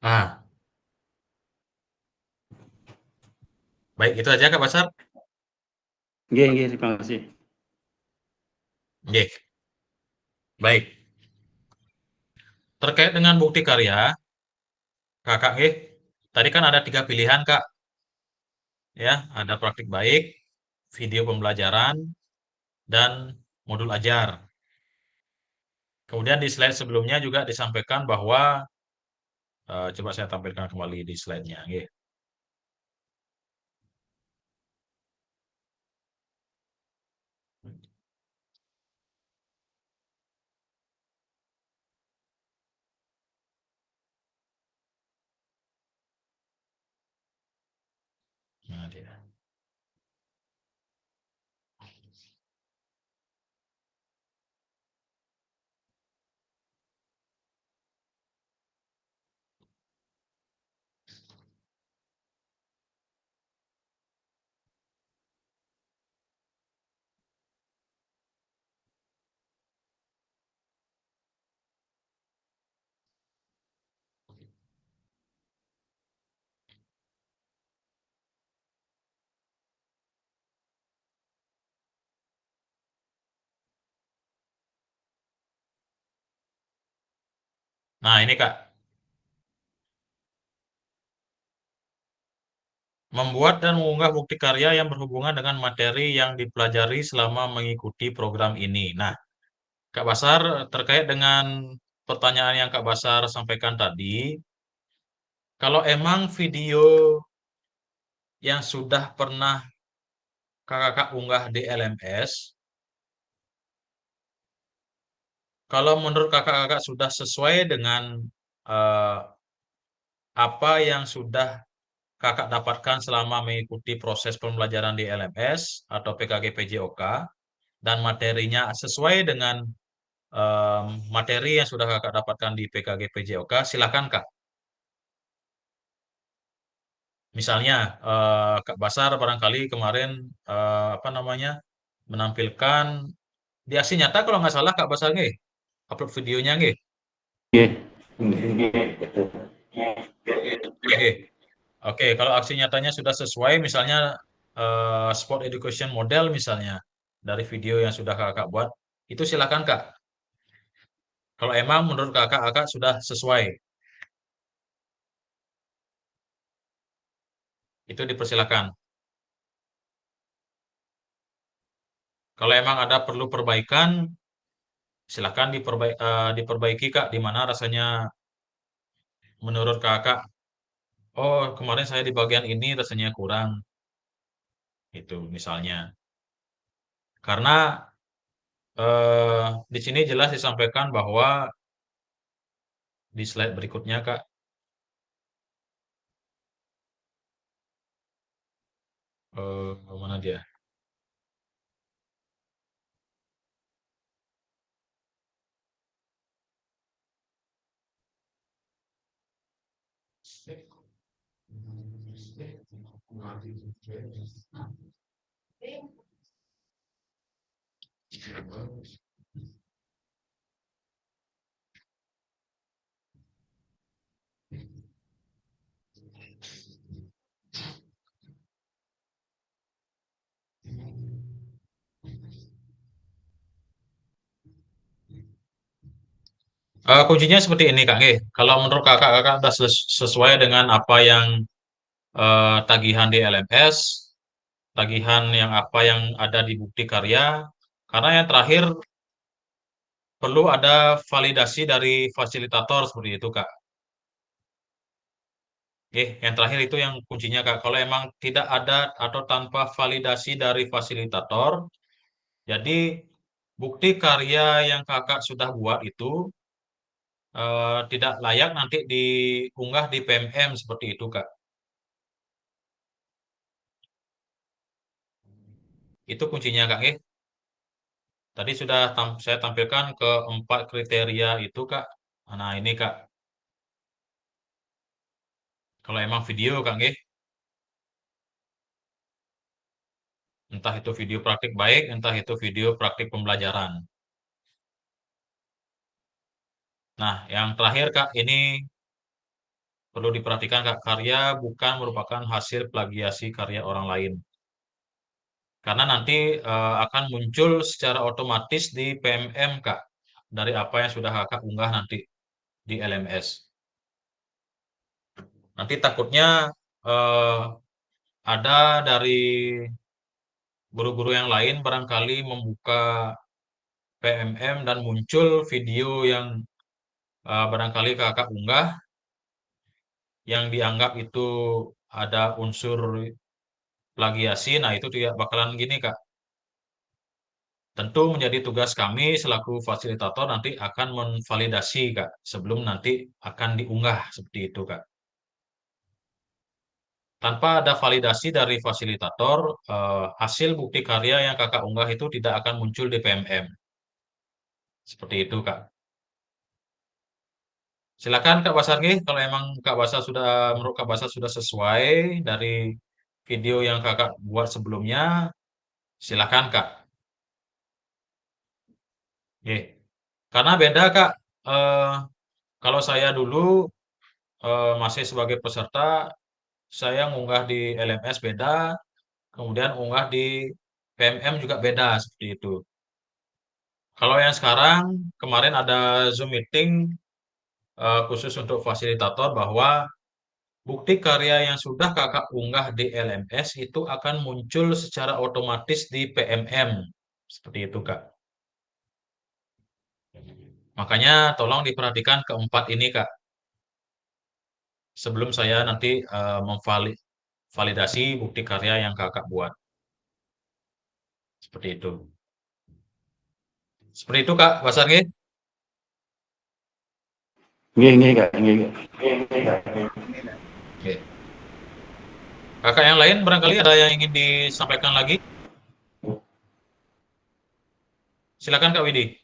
Ah, baik itu aja Kak Basar. Nggih, terima kasih. Nggih. Baik. Terkait dengan bukti karya, Kakak nggih. Tadi kan ada 3 pilihan Kak. Ya, ada praktik baik, video pembelajaran, dan modul ajar. Kemudian di slide sebelumnya juga disampaikan bahwa coba saya tampilkan kembali di slide-nya. Nggih. Nah, dia. Nah, ini Kak. Membuat dan mengunggah bukti karya yang berhubungan dengan materi yang dipelajari selama mengikuti program ini. Nah, Kak Basar, terkait dengan pertanyaan yang Kak Basar sampaikan tadi, kalau emang video yang sudah pernah kakak unggah di LMS, kalau menurut kakak-kakak sudah sesuai dengan eh, apa yang sudah kakak dapatkan selama mengikuti proses pembelajaran di LMS atau PKG PJOK, dan materinya sesuai dengan materi yang sudah kakak dapatkan di PKG PJOK, silakan Kak. Misalnya Kak Basar barangkali kemarin apa namanya menampilkan di aksi nyata, kalau nggak salah Kak Basar nggih upload videonya nggih. Nggih. Oke, kalau aksi nyatanya sudah sesuai, misalnya sport education model misalnya dari video yang sudah kakak buat, itu silakan Kak. Kalau emang menurut kakak sudah sesuai, itu dipersilakan. Kalau emang ada perlu perbaikan, silakan diperbaiki Kak, di mana rasanya menurut kakak, oh kemarin saya di bagian ini rasanya kurang, itu misalnya. Karena di sini jelas disampaikan bahwa di slide berikutnya Kak, mana dia? Kuncinya seperti ini Kak. Nggih. Kalau menurut kakak sudah sesuai dengan apa yang tagihan di LMS, tagihan yang apa yang ada di bukti karya, karena yang terakhir perlu ada validasi dari fasilitator seperti itu Kak. Yang terakhir itu yang kuncinya Kak. Kalau emang tidak ada atau tanpa validasi dari fasilitator, jadi bukti karya yang kakak sudah buat itu tidak layak nanti diunggah di PMM seperti itu Kak. Itu kuncinya Kak. Tadi sudah saya tampilkan ke 4 kriteria itu Kak. Nah ini Kak, kalau emang video Kak nggih, entah itu video praktik baik, entah itu video praktik pembelajaran. Nah, yang terakhir Kak, ini perlu diperhatikan Kak, karya bukan merupakan hasil plagiasi karya orang lain. Karena nanti akan muncul secara otomatis di PMM Kak, dari apa yang sudah Kakak unggah nanti di LMS. Nanti takutnya eh, ada dari guru-guru yang lain barangkali membuka PMM dan muncul video yang barangkali kakak unggah yang dianggap itu ada unsur plagiasi. Nah, itu tidak bakalan gini, Kak. Tentu menjadi tugas kami selaku fasilitator nanti akan menvalidasi, Kak, sebelum nanti akan diunggah seperti itu, Kak. Tanpa ada validasi dari fasilitator, hasil bukti karya yang kakak unggah itu tidak akan muncul di PMM. Seperti itu, Kak. Silakan Kak Basargi, kalau emang Kak Basar sudah menurut Kak Basar sudah sesuai dari video yang Kakak buat sebelumnya, silakan Kak. Oke. Karena beda Kak, eh, kalau saya dulu masih sebagai peserta, saya ngunggah di LMS beda, kemudian unggah di PMM juga beda seperti itu. Kalau yang sekarang, kemarin ada Zoom meeting, khusus untuk fasilitator bahwa bukti karya yang sudah kakak unggah di LMS itu akan muncul secara otomatis di PMM. Seperti itu, Kak. Makanya tolong diperhatikan keempat ini, Kak. Sebelum saya nanti memvalidasi bukti karya yang kakak buat. Seperti itu. Seperti itu, Kak. Basar, nggih? Nggih, Kak. Nggih. Oke. Kakak yang lain barangkali ada yang ingin disampaikan lagi? Silakan, Kak Widi.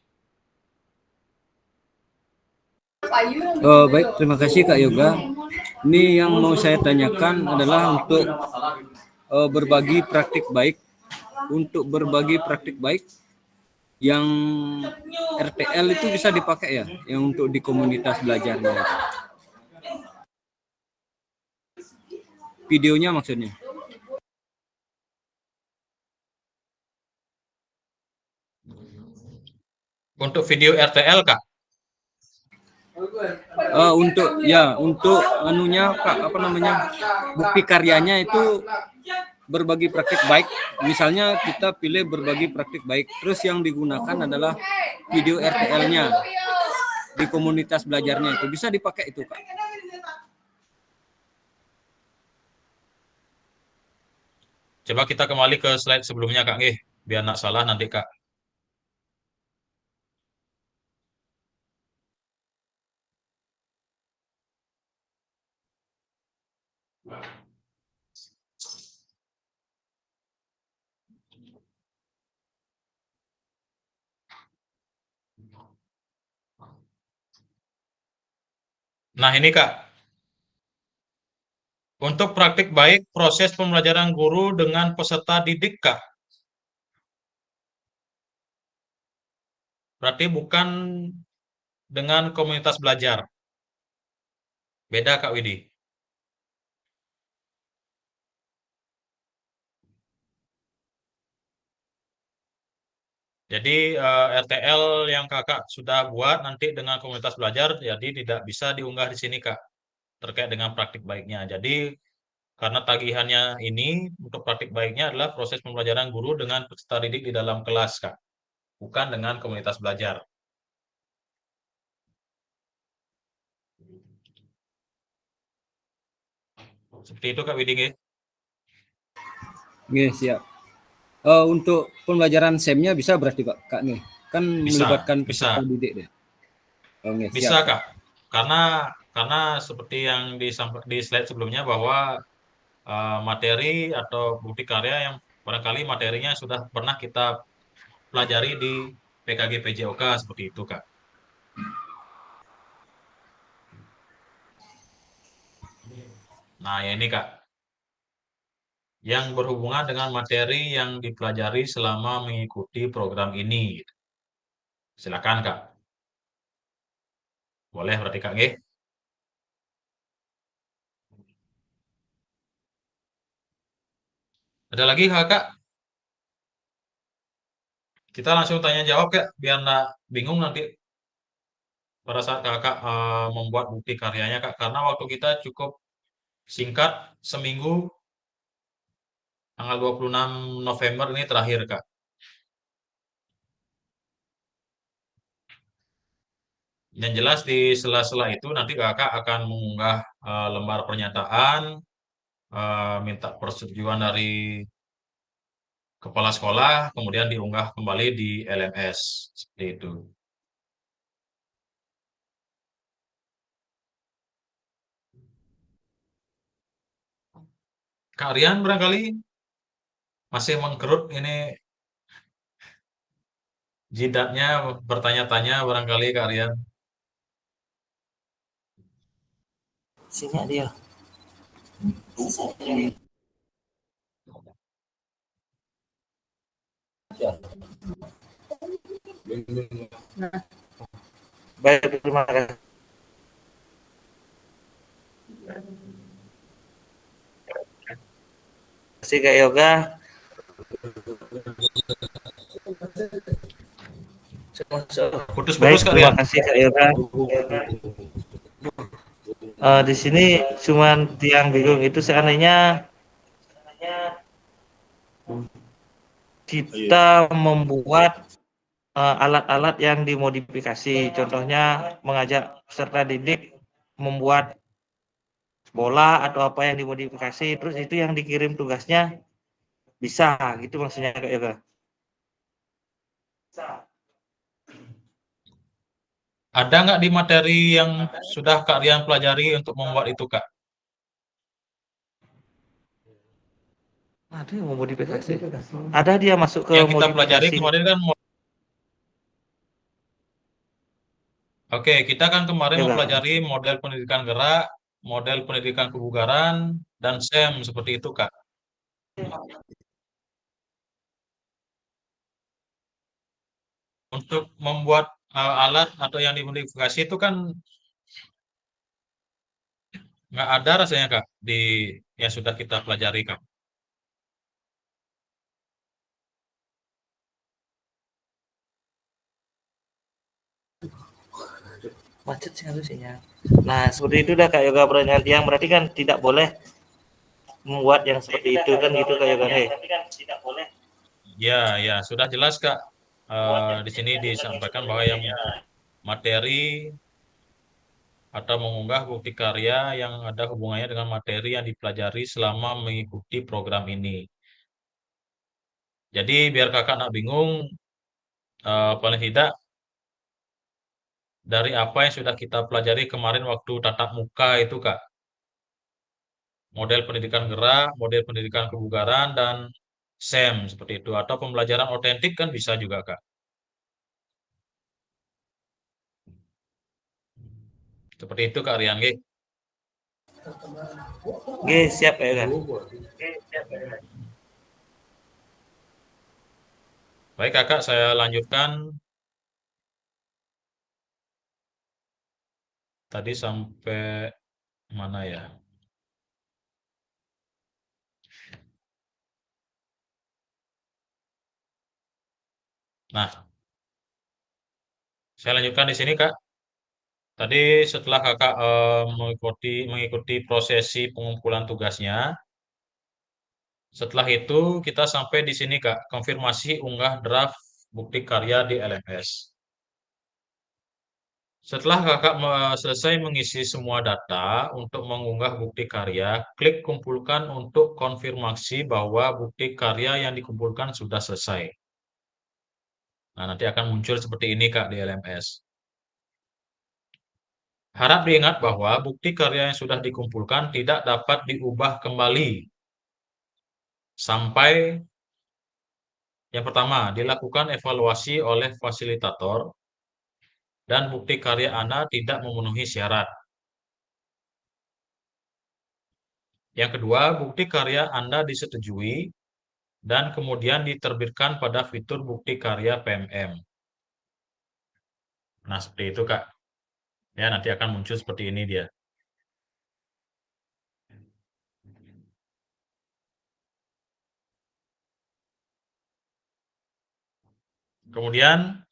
Baik, terima kasih Kak Yoga. Ini yang mau saya tanyakan adalah untuk berbagi praktik baik. Untuk berbagi praktik baik yang RTL itu bisa dipakai ya, yang untuk di komunitas belajarnya. Videonya maksudnya. Untuk video RTL, Kak? Untuk anunya Kak, apa namanya, bukti karyanya itu berbagi praktik baik. Misalnya kita pilih berbagi praktik baik, terus yang digunakan adalah video RTL-nya di komunitas belajarnya, itu bisa dipakai itu Kak. Coba kita kembali ke slide sebelumnya, Kak, nggih, biar nggak salah nanti, Kak. Nah, ini, Kak. Untuk praktik baik proses pembelajaran guru dengan peserta didik, Kak. Berarti bukan dengan komunitas belajar. Beda, Kak Widi. Jadi RTL yang kakak sudah buat nanti dengan komunitas belajar, jadi tidak bisa diunggah di sini, Kak, terkait dengan praktik baiknya. Jadi karena tagihannya ini untuk praktik baiknya adalah proses pembelajaran guru dengan peserta didik di dalam kelas, Kak, bukan dengan komunitas belajar. Seperti itu, Kak Widi, nggih. Nggih, siap. Untuk pembelajaran SEM-nya bisa berarti Kak nih, kan Bisa, melibatkan bisa. peserta didik deh. Nggih, Bisa, siap. Kak. Karena seperti yang di slide sebelumnya bahwa materi atau bukti karya yang barangkali materinya sudah pernah kita pelajari di PKG PJOK seperti itu, Kak. Nah, ya ini, Kak, yang berhubungan dengan materi yang dipelajari selama mengikuti program ini. Silakan, Kak. Boleh berarti, Kak, nggih. Ada lagi, Kak? Kita langsung tanya jawab, Kak, biar nggak bingung nanti pada saat Kakak membuat bukti karyanya, Kak. Karena waktu kita cukup singkat, seminggu, tanggal 26 November ini terakhir, Kak. Yang jelas di sela-sela itu nanti Kakak akan mengunggah lembar pernyataan, minta persetujuan dari kepala sekolah, kemudian diunggah kembali di LMS. Seperti itu. Kak Rian barangkali masih mengkerut ini jidatnya, bertanya-tanya barangkali, Kak Rian. Sinyak dia. Baik, terima kasih Kak Yoga. Putus-putus, Kak Baik, terima Rian. kasih Kak Yoga. Di sini cuman yang bingung itu seandainya kita membuat alat-alat yang dimodifikasi, contohnya mengajak peserta didik membuat bola atau apa yang dimodifikasi, terus itu yang dikirim tugasnya bisa, gitu maksudnya Kak Yoga. Ada nggak di materi yang sudah Kak Rian pelajari untuk membuat itu, Kak? Ada yang memodifikasi. Ada dia masuk ke Yang kita pelajari modifikasi. kemarin kan, oke, kita kan kemarin Yoga. mempelajari model pendidikan gerak, model pendidikan kebugaran, dan SEM seperti itu, Kak. Untuk membuat alat atau yang dimodifikasi itu kan nggak ada rasanya, Kak, di yang sudah kita pelajari, Kak. Macet sih harusnya. Nah, seperti itu dah Kak Yoga pertanyaan tiang, berarti kan tidak boleh membuat yang seperti itu kan gitu Kak Yoga. Ya, ya, sudah jelas, Kak. Di sini disampaikan bahwa yang materi atau mengunggah bukti karya yang ada hubungannya dengan materi yang dipelajari selama mengikuti program ini. Jadi biar kakak nak bingung, paling tidak dari apa yang sudah kita pelajari kemarin waktu tatap muka itu, Kak. Model pendidikan gerak, model pendidikan kebugaran, dan SEM seperti itu. Atau pembelajaran otentik kan bisa juga, Kak. Seperti itu, Kak Rian. Nggih. Oke, siap Kak Yoga. Baik, Kakak, saya lanjutkan. Tadi sampai mana ya? Nah, saya lanjutkan di sini, Kak. Tadi setelah Kakak mengikuti prosesi pengumpulan tugasnya, setelah itu kita sampai di sini, Kak, konfirmasi unggah draft bukti karya di LMS. Setelah Kakak selesai mengisi semua data untuk mengunggah bukti karya, klik kumpulkan untuk konfirmasi bahwa bukti karya yang dikumpulkan sudah selesai. Nah, nanti akan muncul seperti ini, Kak, di LMS. Harap diingat bahwa bukti karya yang sudah dikumpulkan tidak dapat diubah kembali sampai yang pertama dilakukan evaluasi oleh fasilitator dan bukti karya Anda tidak memenuhi syarat. Yang kedua, bukti karya Anda disetujui dan kemudian diterbitkan pada fitur bukti karya PMM. Nah, seperti itu, Kak. Ya, nanti akan muncul seperti ini dia. Kemudian,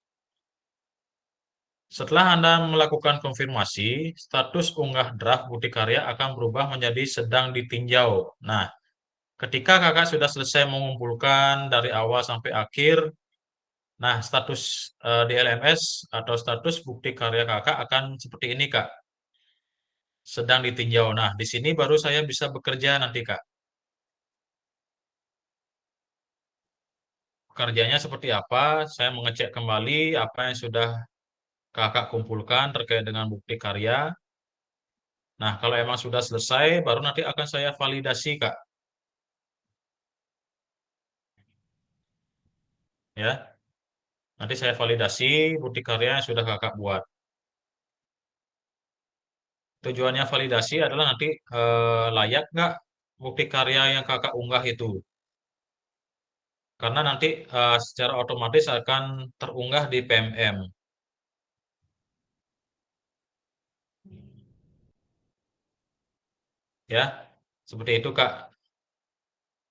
setelah Anda melakukan konfirmasi, status unggah draft bukti karya akan berubah menjadi sedang ditinjau. Nah, ketika kakak sudah selesai mengumpulkan dari awal sampai akhir, nah status di LMS atau status bukti karya kakak akan seperti ini, Kak. Sedang ditinjau. Nah, di sini baru saya bisa bekerja nanti, Kak. Kerjanya seperti apa? Saya mengecek kembali apa yang sudah kakak kumpulkan terkait dengan bukti karya. Nah, kalau emang sudah selesai, baru nanti akan saya validasi, Kak. Ya, nanti saya validasi bukti karya yang sudah kakak buat. Tujuannya validasi adalah nanti layak nggak bukti karya yang kakak unggah itu. Karena nanti secara otomatis akan terunggah di PMM. Ya, seperti itu, Kak.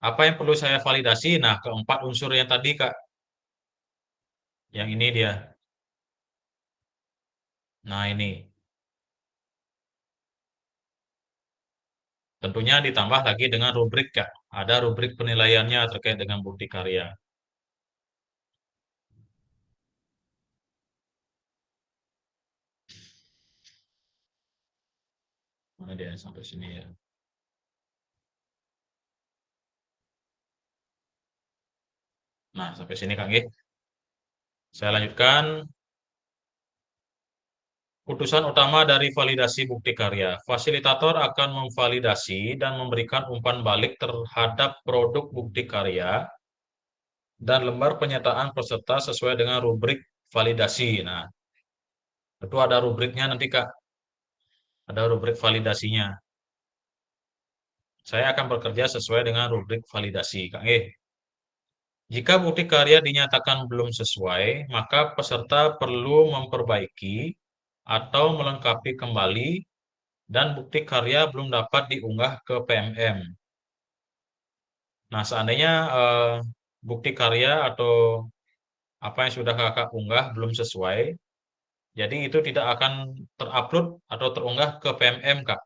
Apa yang perlu saya validasi? Nah, keempat unsur yang tadi, Kak. Yang ini dia. Nah, ini. Tentunya ditambah lagi dengan rubrik ya. Ada rubrik penilaiannya terkait dengan bukti karya. Mana dia sampai sini ya. Nah, sampai sini Kang G. Saya lanjutkan. Putusan utama dari validasi bukti karya. Fasilitator akan memvalidasi dan memberikan umpan balik terhadap produk bukti karya dan lembar penyataan peserta sesuai dengan rubrik validasi. Nah, itu ada rubriknya nanti Kak. Ada rubrik validasinya. Saya akan bekerja sesuai dengan rubrik validasi, Kang E. Jika bukti karya dinyatakan belum sesuai, maka peserta perlu memperbaiki atau melengkapi kembali dan bukti karya belum dapat diunggah ke PMM. Nah, seandainya bukti karya atau apa yang sudah kakak unggah belum sesuai, jadi itu tidak akan terupload atau terunggah ke PMM, Kak.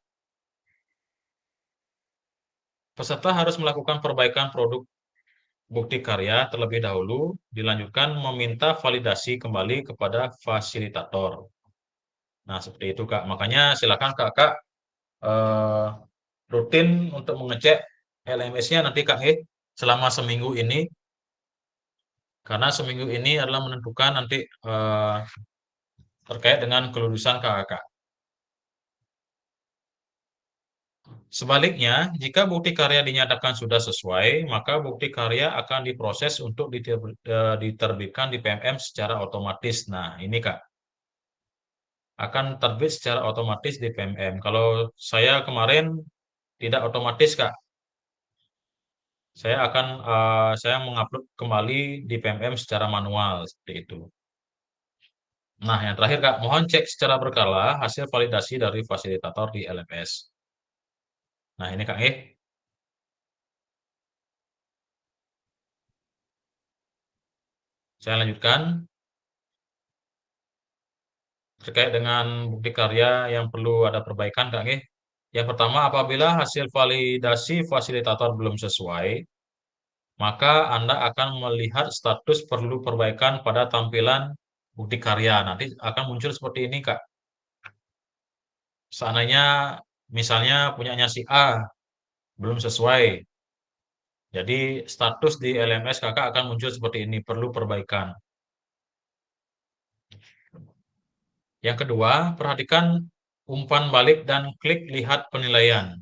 Peserta harus melakukan perbaikan produk bukti karya terlebih dahulu, dilanjutkan meminta validasi kembali kepada fasilitator. Nah, seperti itu, Kak. Makanya silakan Kakak rutin untuk mengecek LMS-nya nanti, Kak, selama seminggu ini. Karena seminggu ini adalah menentukan nanti terkait dengan kelulusan Kakak. Sebaliknya, jika bukti karya dinyatakan sudah sesuai, maka bukti karya akan diproses untuk diterbitkan di PMM secara otomatis. Nah, ini Kak, akan terbit secara otomatis di PMM. Kalau saya kemarin tidak otomatis Kak, saya mengupload kembali di PMM secara manual seperti itu. Nah, yang terakhir Kak, mohon cek secara berkala hasil validasi dari fasilitator di LMS. Nah, ini Kak, saya lanjutkan terkait dengan bukti karya yang perlu ada perbaikan, Kak. Yang pertama, apabila hasil validasi fasilitator belum sesuai, maka Anda akan melihat status perlu perbaikan pada tampilan bukti karya. Nanti akan muncul seperti ini, Kak. Seandainya misalnya punyanya si A belum sesuai, jadi status di LMS Kakak akan muncul seperti ini, perlu perbaikan. Yang kedua, perhatikan umpan balik dan klik lihat penilaian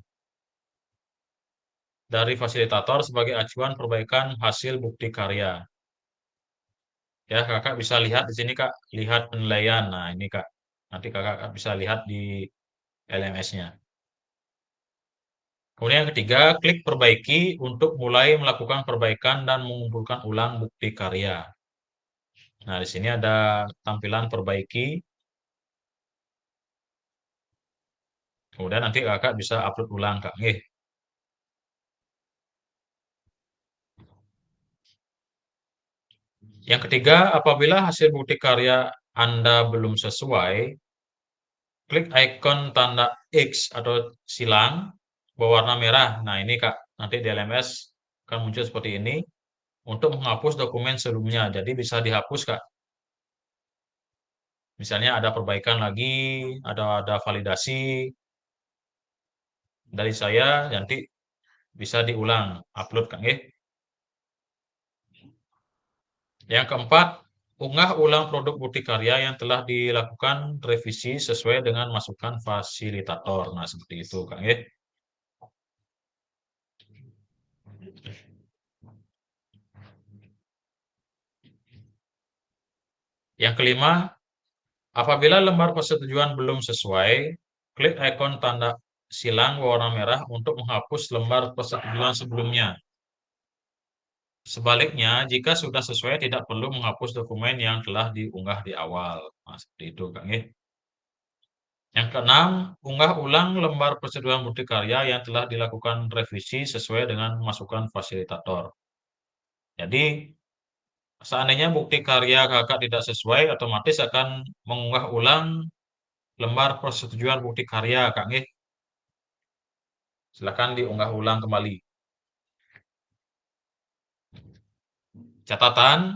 dari fasilitator sebagai acuan perbaikan hasil bukti karya. Ya, Kakak bisa lihat di sini, Kak, lihat penilaian. Nah, ini, Kak. Nanti Kakak bisa lihat di LMS-nya. Kemudian yang ketiga, klik perbaiki untuk mulai melakukan perbaikan dan mengumpulkan ulang bukti karya. Nah, di sini ada tampilan perbaiki. Kemudian nanti Kakak bisa upload ulang, Kak. Yang ketiga, apabila hasil bukti karya Anda belum sesuai, klik ikon tanda X atau silang berwarna merah. Nah, ini Kak, nanti di LMS akan muncul seperti ini untuk menghapus dokumen sebelumnya. Jadi bisa dihapus, Kak. Misalnya ada perbaikan lagi, ada validasi dari saya, nanti bisa diulang upload, Kak. Yang keempat, unggah ulang produk bukti karya yang telah dilakukan revisi sesuai dengan masukan fasilitator. Nah, seperti itu, Kak. Yang kelima, apabila lembar persetujuan belum sesuai, klik ikon tanda silang warna merah untuk menghapus lembar persetujuan sebelumnya. Sebaliknya, jika sudah sesuai, tidak perlu menghapus dokumen yang telah diunggah di awal. Nah, seperti itu, Kak. Yang keenam, unggah ulang lembar persetujuan bukti karya yang telah dilakukan revisi sesuai dengan masukan fasilitator. Jadi, seandainya bukti karya Kakak tidak sesuai, otomatis akan mengunggah ulang lembar persetujuan bukti karya, Kak. Silakan diunggah ulang kembali. Catatan,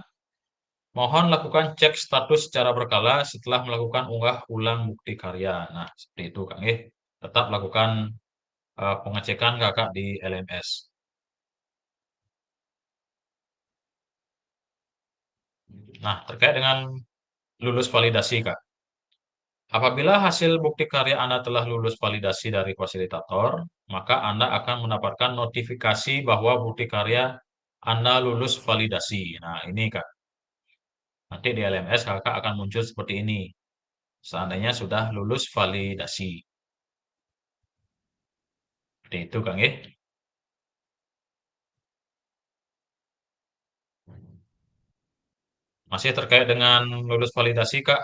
mohon lakukan cek status secara berkala setelah melakukan unggah ulang bukti karya. Nah, seperti itu, Kang. Tetap lakukan pengecekan Kakak di LMS. Nah, terkait dengan lulus validasi, Kak. Apabila hasil bukti karya Anda telah lulus validasi dari fasilitator, maka Anda akan mendapatkan notifikasi bahwa bukti karya Anda lulus validasi. Nah, ini, Kak. Nanti di LMS Kakak akan muncul seperti ini. Seandainya sudah lulus validasi. Seperti itu, Kang. Masih terkait dengan lulus validasi, Kak.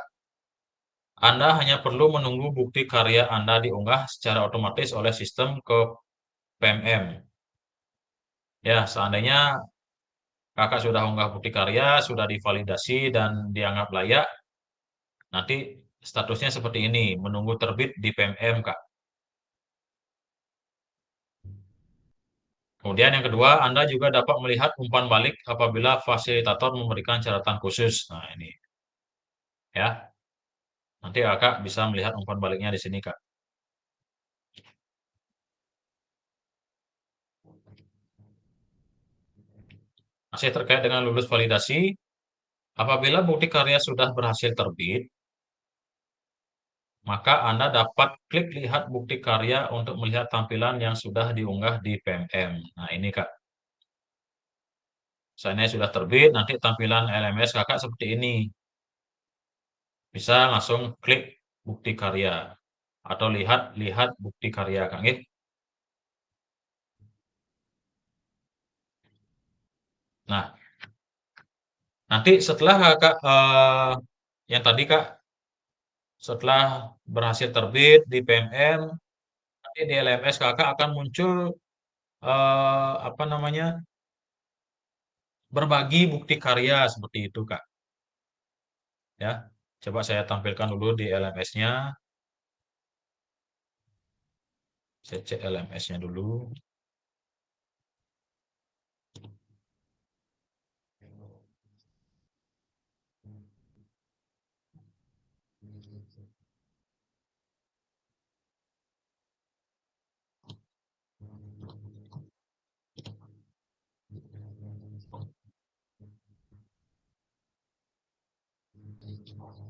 Anda hanya perlu menunggu bukti karya Anda diunggah secara otomatis oleh sistem ke PMM. Ya, seandainya Kakak sudah unggah bukti karya, sudah divalidasi dan dianggap layak, nanti statusnya seperti ini, menunggu terbit di PMM, Kak. Kemudian yang kedua, Anda juga dapat melihat umpan balik apabila fasilitator memberikan catatan khusus. Nah, ini. Ya. Nanti Kakak bisa melihat umpan baliknya di sini, Kak. Masih terkait dengan lulus validasi, apabila bukti karya sudah berhasil terbit, maka Anda dapat klik lihat bukti karya untuk melihat tampilan yang sudah diunggah di PMM. Nah, ini, Kak. Seandainya sudah terbit, nanti tampilan LMS Kakak seperti ini. Bisa langsung klik bukti karya atau lihat bukti karya, Kak. Nah, nanti setelah Kakak yang tadi, Kak, setelah berhasil terbit di PMM, nanti di LMS Kakak akan muncul apa namanya? Berbagi bukti karya seperti itu, Kak. Ya. Coba saya tampilkan dulu di LMS-nya. Saya cek LMS-nya dulu.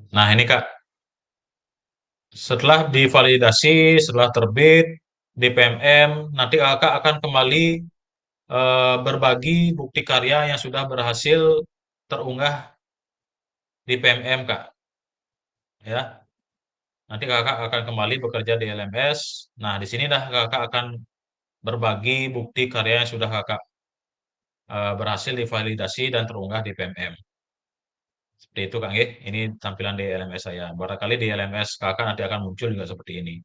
Nah, ini, Kak. Setelah divalidasi, setelah terbit di PMM, nanti Kakak akan kembali berbagi bukti karya yang sudah berhasil terunggah di PMM, Kak. Ya. Nanti Kakak akan kembali bekerja di LMS. Nah, di sini dah Kakak akan berbagi bukti karya yang sudah Kakak berhasil divalidasi dan terunggah di PMM. Seperti itu, Kang. Ini tampilan di LMS saya. Barangkali di LMS Kakak nanti akan muncul juga seperti ini.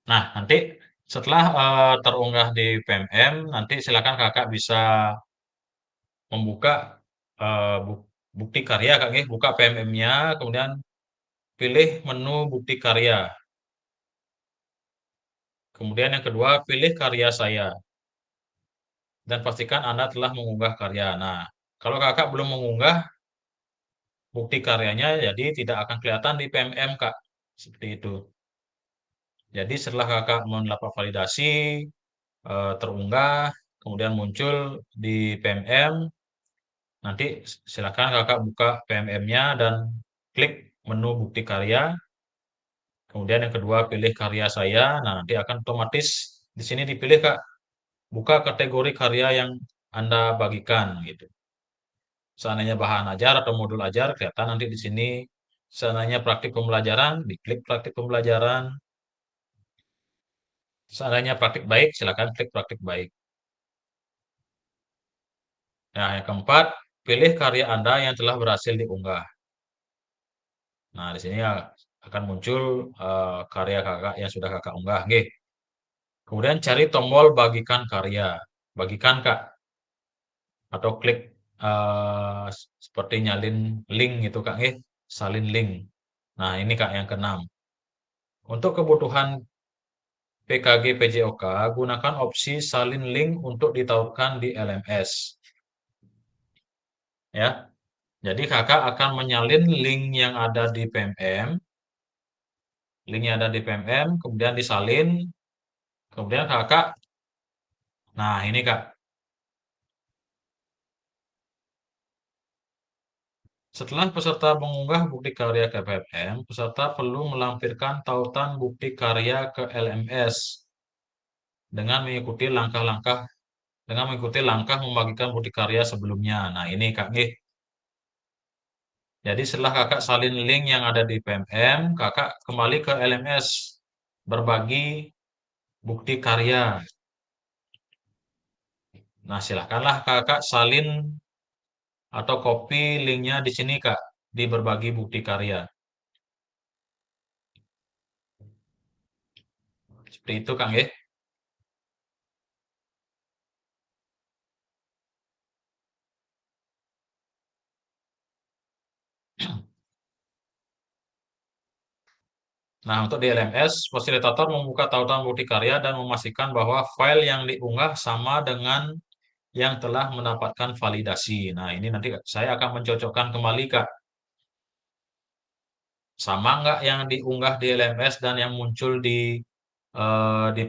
Nah, nanti setelah terunggah di PMM, nanti silakan Kakak bisa membuka bukti karya, Kak. Buka PMM-nya, kemudian pilih menu bukti karya. Kemudian yang kedua, pilih karya saya. Dan pastikan Anda telah mengunggah karya. Nah, kalau Kakak belum mengunggah bukti karyanya, jadi tidak akan kelihatan di PMM, Kak. Seperti itu. Jadi setelah Kakak melakukan validasi, terunggah, kemudian muncul di PMM, nanti silakan Kakak buka PMM-nya dan klik menu bukti karya. Kemudian yang kedua pilih karya saya. Nah, nanti akan otomatis di sini dipilih, Kak, buka kategori karya yang Anda bagikan gitu. Seandainya bahan ajar atau modul ajar, kelihatan nanti di sini. Seandainya praktik pembelajaran, diklik praktik pembelajaran. Seandainya praktik baik, silakan klik praktik baik. Nah, yang keempat, pilih karya Anda yang telah berhasil diunggah. Nah, di sini ya akan muncul karya kakak yang sudah kakak unggah. Nggih. Kemudian cari tombol bagikan karya. Bagikan Kak. Atau klik seperti nyalin link gitu Kak. Nggih. Salin link. Nah ini Kak yang keenam. Untuk kebutuhan PKG PJOK, gunakan opsi salin link untuk ditautkan di LMS. Ya. Jadi kakak akan menyalin link yang ada di PMM, kemudian disalin, kemudian kakak, nah ini Kak, setelah peserta mengunggah bukti karya ke PMM, peserta perlu melampirkan tautan bukti karya ke LMS dengan mengikuti langkah membagikan bukti karya sebelumnya. Nah ini Kak, nih. Jadi setelah kakak salin link yang ada di PMM, kakak kembali ke LMS berbagi bukti karya. Nah silahkanlah kakak salin atau copy linknya di sini Kak, di berbagi bukti karya. Seperti itu Kang ya. Nah, untuk di LMS, fasilitator membuka tautan bukti karya dan memastikan bahwa file yang diunggah sama dengan yang telah mendapatkan validasi. Nah, ini nanti saya akan mencocokkan kembali, Kak. Sama nggak yang diunggah di LMS dan yang muncul di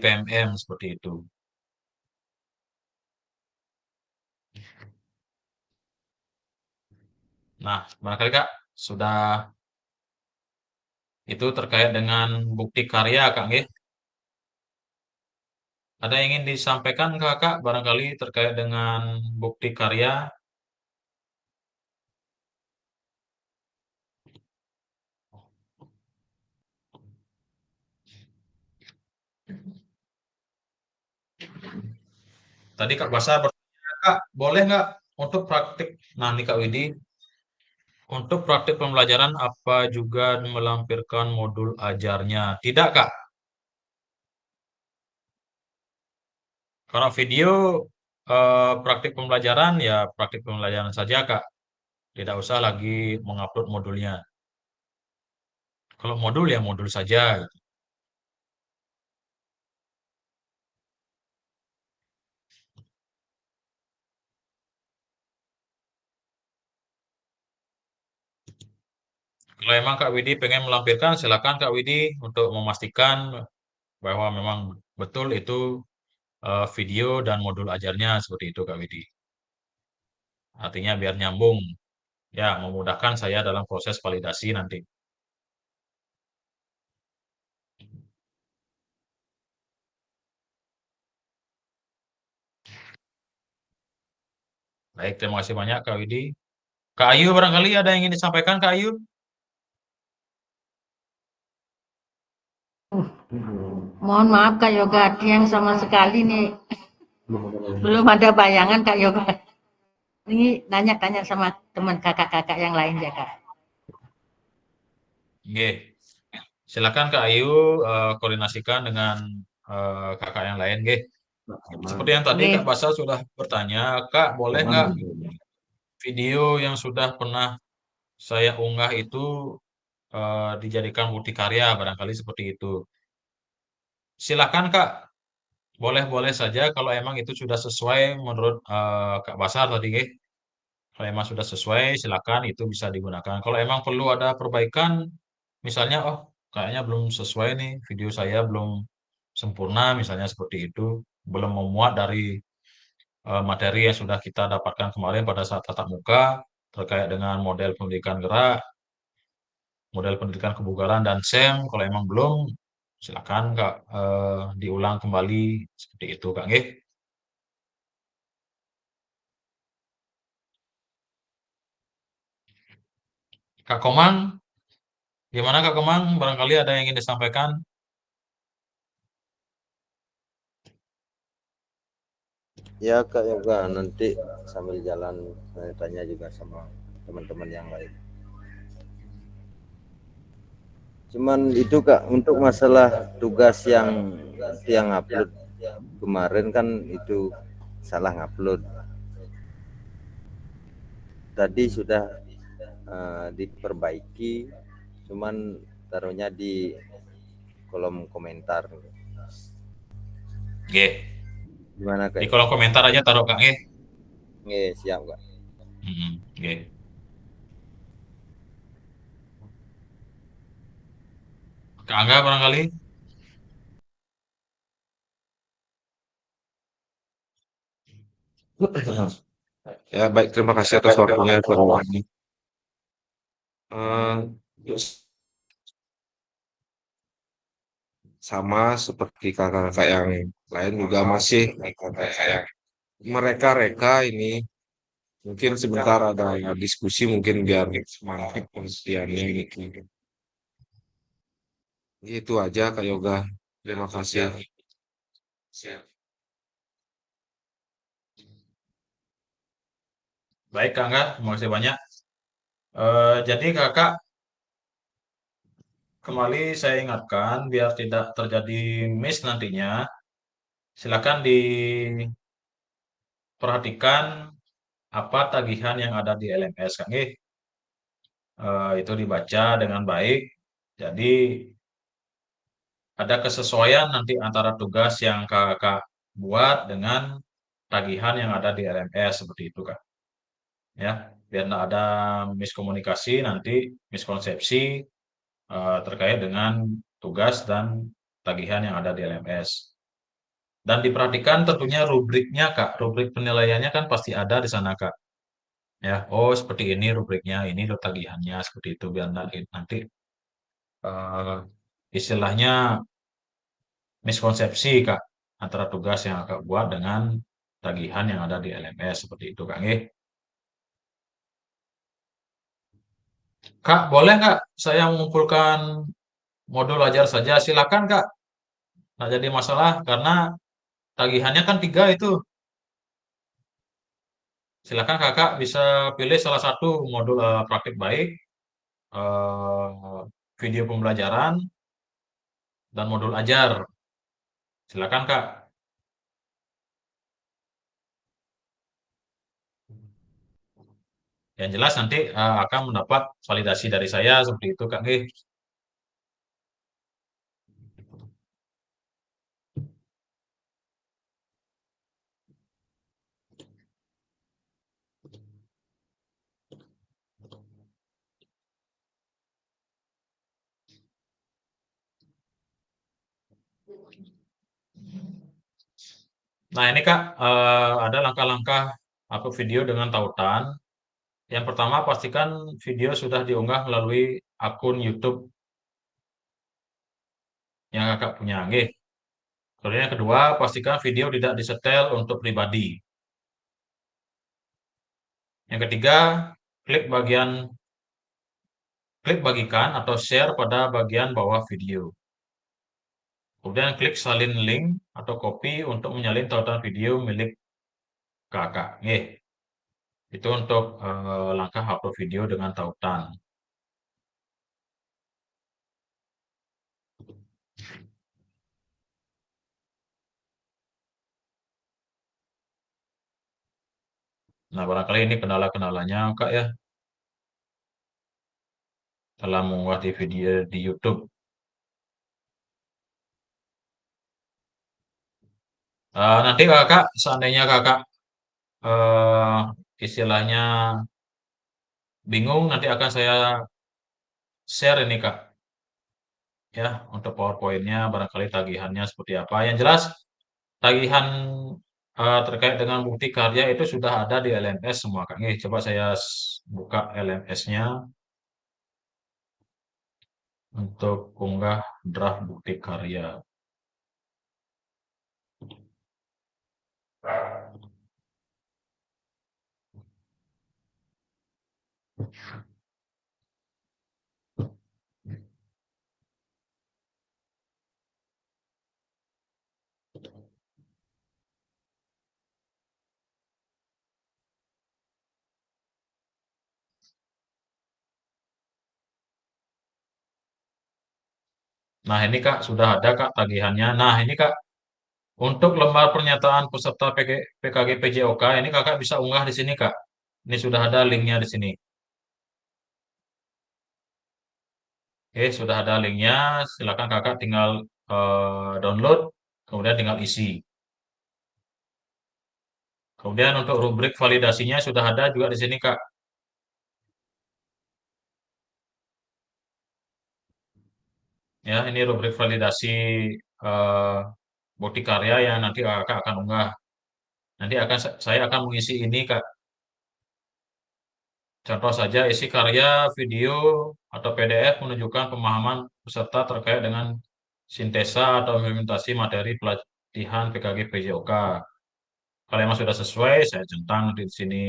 PMM seperti itu. Nah, barangkali Kak, sudah itu terkait dengan bukti karya, Kak, nggih. Ada yang ingin disampaikan Kakak barangkali terkait dengan bukti karya? Tadi Kak Basar bertanya, Kak, boleh nggak untuk praktik? Nah, nih Kak Widi, untuk praktik pembelajaran apa juga melampirkan modul ajarnya? Tidak, Kak. Kalau video praktik pembelajaran ya praktik pembelajaran saja, Kak. Tidak usah lagi mengupload modulnya. Kalau modul ya modul saja. Kalau emang Kak Widi pengen melampirkan, silakan Kak Widi untuk memastikan bahwa memang betul itu video dan modul ajarnya seperti itu Kak Widi. Artinya biar nyambung, ya memudahkan saya dalam proses validasi nanti. Baik, terima kasih banyak Kak Widi. Kak Ayu barangkali ada yang ingin disampaikan Kak Ayu? Mohon maaf Kak Yoga, yang sama sekali nih belum ada bayangan Kak Yoga. Ini tanya-tanya sama teman kakak-kakak yang lain ya Kak. Oke. Silakan Kak Ayu koordinasikan dengan kakak yang lain, Ge. Seperti yang tadi Kak Basal sudah bertanya, Kak boleh nggak video yang sudah pernah saya unggah itu dijadikan bukti karya, barangkali seperti itu. Silakan Kak, boleh-boleh saja kalau emang itu sudah sesuai menurut Kak Basar tadi, Ge. Kalau emang sudah sesuai, silakan itu bisa digunakan. Kalau emang perlu ada perbaikan, misalnya, oh kayaknya belum sesuai nih, video saya belum sempurna, misalnya seperti itu, belum memuat dari materi yang sudah kita dapatkan kemarin pada saat tatap muka terkait dengan model pendidikan gerak, model pendidikan kebugaran dan SEM. Kalau emang belum, silakan Kak diulang kembali seperti itu, Kak. Nggih. Kak Komang, gimana Kak Komang? Barangkali ada yang ingin disampaikan? Ya Kak Yoga, nanti sambil jalan saya tanya juga sama teman-teman yang lain. Cuman itu Kak, untuk masalah tugas yang tiang upload kemarin kan itu salah ngupload. Tadi sudah diperbaiki, cuman taruhnya di kolom komentar. Oke. Gimana Di Kak? kolom komentar aja taruh Kak. Nggih, siap Kak. Oke. Kak Angga barangkali. Ya baik, terima kasih atas waktunya ini. Sama seperti kakak-kakak yang lain juga masih kayak mereka reka ini mungkin sebentar ada diskusi mungkin biar semangat pengertiannya gitu. Itu aja Kak Yoga. Terima kasih. Baik Kak Angga, terima kasih banyak. Jadi Kakak kembali saya ingatkan biar tidak terjadi miss nantinya. Silakan diperhatikan apa tagihan yang ada di LMS Kak. Itu dibaca dengan baik. Jadi ada kesesuaian nanti antara tugas yang kakak buat dengan tagihan yang ada di LMS seperti itu Kak. Ya, biar tidak ada miskomunikasi nanti miskonsepsi terkait dengan tugas dan tagihan yang ada di LMS. Dan diperhatikan tentunya rubriknya Kak. Rubrik penilaiannya kan pasti ada di sana Kak. Ya, oh seperti ini rubriknya, ini lo tagihannya seperti itu biar nanti eh, istilahnya miskonsepsi Kak antara tugas yang Kak buat dengan tagihan yang ada di LMS seperti itu Kak. Kak, boleh nggak saya mengumpulkan modul ajar saja? Silakan Kak, nggak jadi masalah karena tagihannya kan 3 itu. Silakan Kakak bisa pilih salah satu modul praktik baik, eh, video pembelajaran, dan modul ajar. Silakan Kak. Yang jelas nanti akan mendapat validasi dari saya seperti itu Kak. Nah ini Kak, ada langkah-langkah upload video dengan tautan. Yang pertama pastikan video sudah diunggah melalui akun YouTube yang Kakak punya. Kemudian yang kedua, pastikan video tidak disetel untuk pribadi. Yang ketiga, klik bagikan atau share pada bagian bawah video. Kemudian klik salin link atau copy untuk menyalin tautan video milik Kakak. Itu untuk langkah upload video dengan tautan. Nah, barangkali ini kendala-kendalanya Kak ya, dalam mengunggah di video di YouTube. Nanti Kakak, seandainya Kakak eh, istilahnya bingung, nanti akan saya share ini Kak. Ya, untuk PowerPoint-nya barangkali tagihannya seperti apa. Yang jelas tagihan terkait dengan bukti karya itu sudah ada di LMS semua Kak. Coba saya buka LMS-nya untuk unggah draft bukti karya. Nah, ini Kak, sudah ada Kak tagihannya. Nah, ini Kak, untuk lembar pernyataan peserta PKG PJOK, ini Kakak bisa unggah di sini Kak. Ini sudah ada linknya di sini. Oke, sudah ada linknya. Silakan Kakak tinggal download, kemudian tinggal isi. Kemudian untuk rubrik validasinya sudah ada juga di sini Kak. Ya, ini rubrik validasi eh, bukti karya yang nanti Kakak akan unggah. Nanti saya akan mengisi ini Kak. Contoh saja isi karya, video, atau PDF menunjukkan pemahaman peserta terkait dengan sintesa atau implementasi materi pelatihan PKG PJOK. Kalau memang sudah sesuai, saya centang di sini.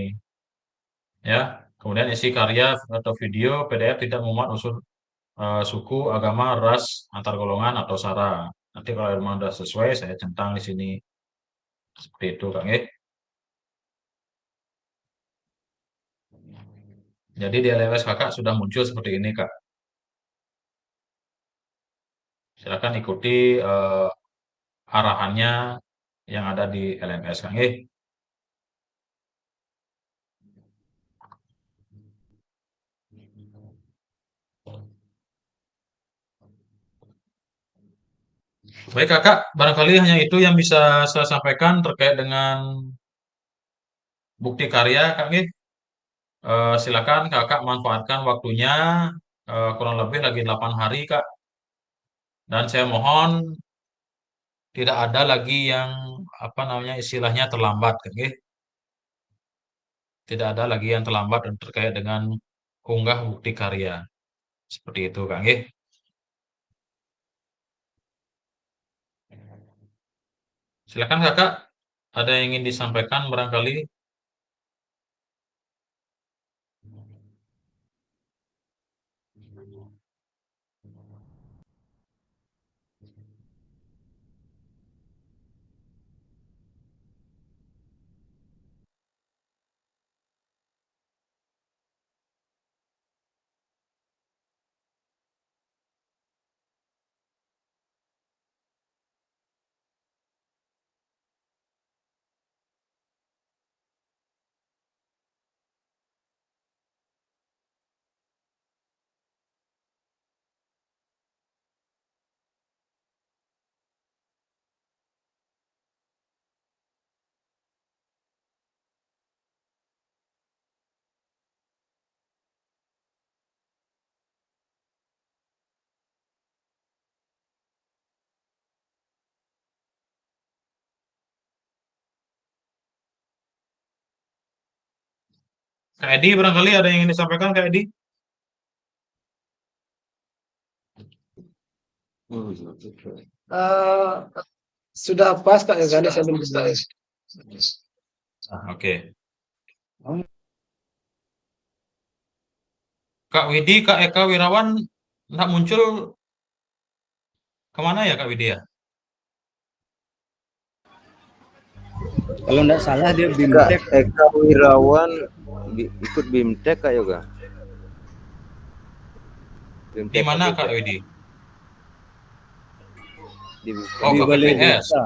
Ya, kemudian isi karya atau video PDF tidak memuat unsur suku, agama, ras, antar golongan atau sara. Nanti kalau memang sudah sesuai, saya centang di sini. Seperti itu, Kang. Jadi di LMS Kakak sudah muncul seperti ini, Kak. Silakan ikuti arahannya yang ada di LMS, Kang. Baik, Kakak. Barangkali hanya itu yang bisa saya sampaikan terkait dengan bukti karya, Kak. Silakan Kakak manfaatkan waktunya kurang lebih lagi 8 hari, Kak. Dan saya mohon tidak ada lagi yang apa namanya istilahnya terlambat, Kak. Tidak ada lagi yang terlambat terkait dengan unggah bukti karya. Seperti itu, Kak. Silakan Kakak, ada yang ingin disampaikan barangkali. Kak Edi, barangkali ada yang ingin disampaikan, Kak Edi? Eh, sudah pas Kak Yoga, saya belum selesai. Oke. Kak Widi, Kak Eka Wirawan, nggak muncul kemana ya Kak Widi ya? Kalau nggak salah dia Kak BIMTEK. Eka Wirawan ikut BIMTEK Kak Yoga. Di mana Kak Widi? Di, Oh, di ke balai PPS. desa.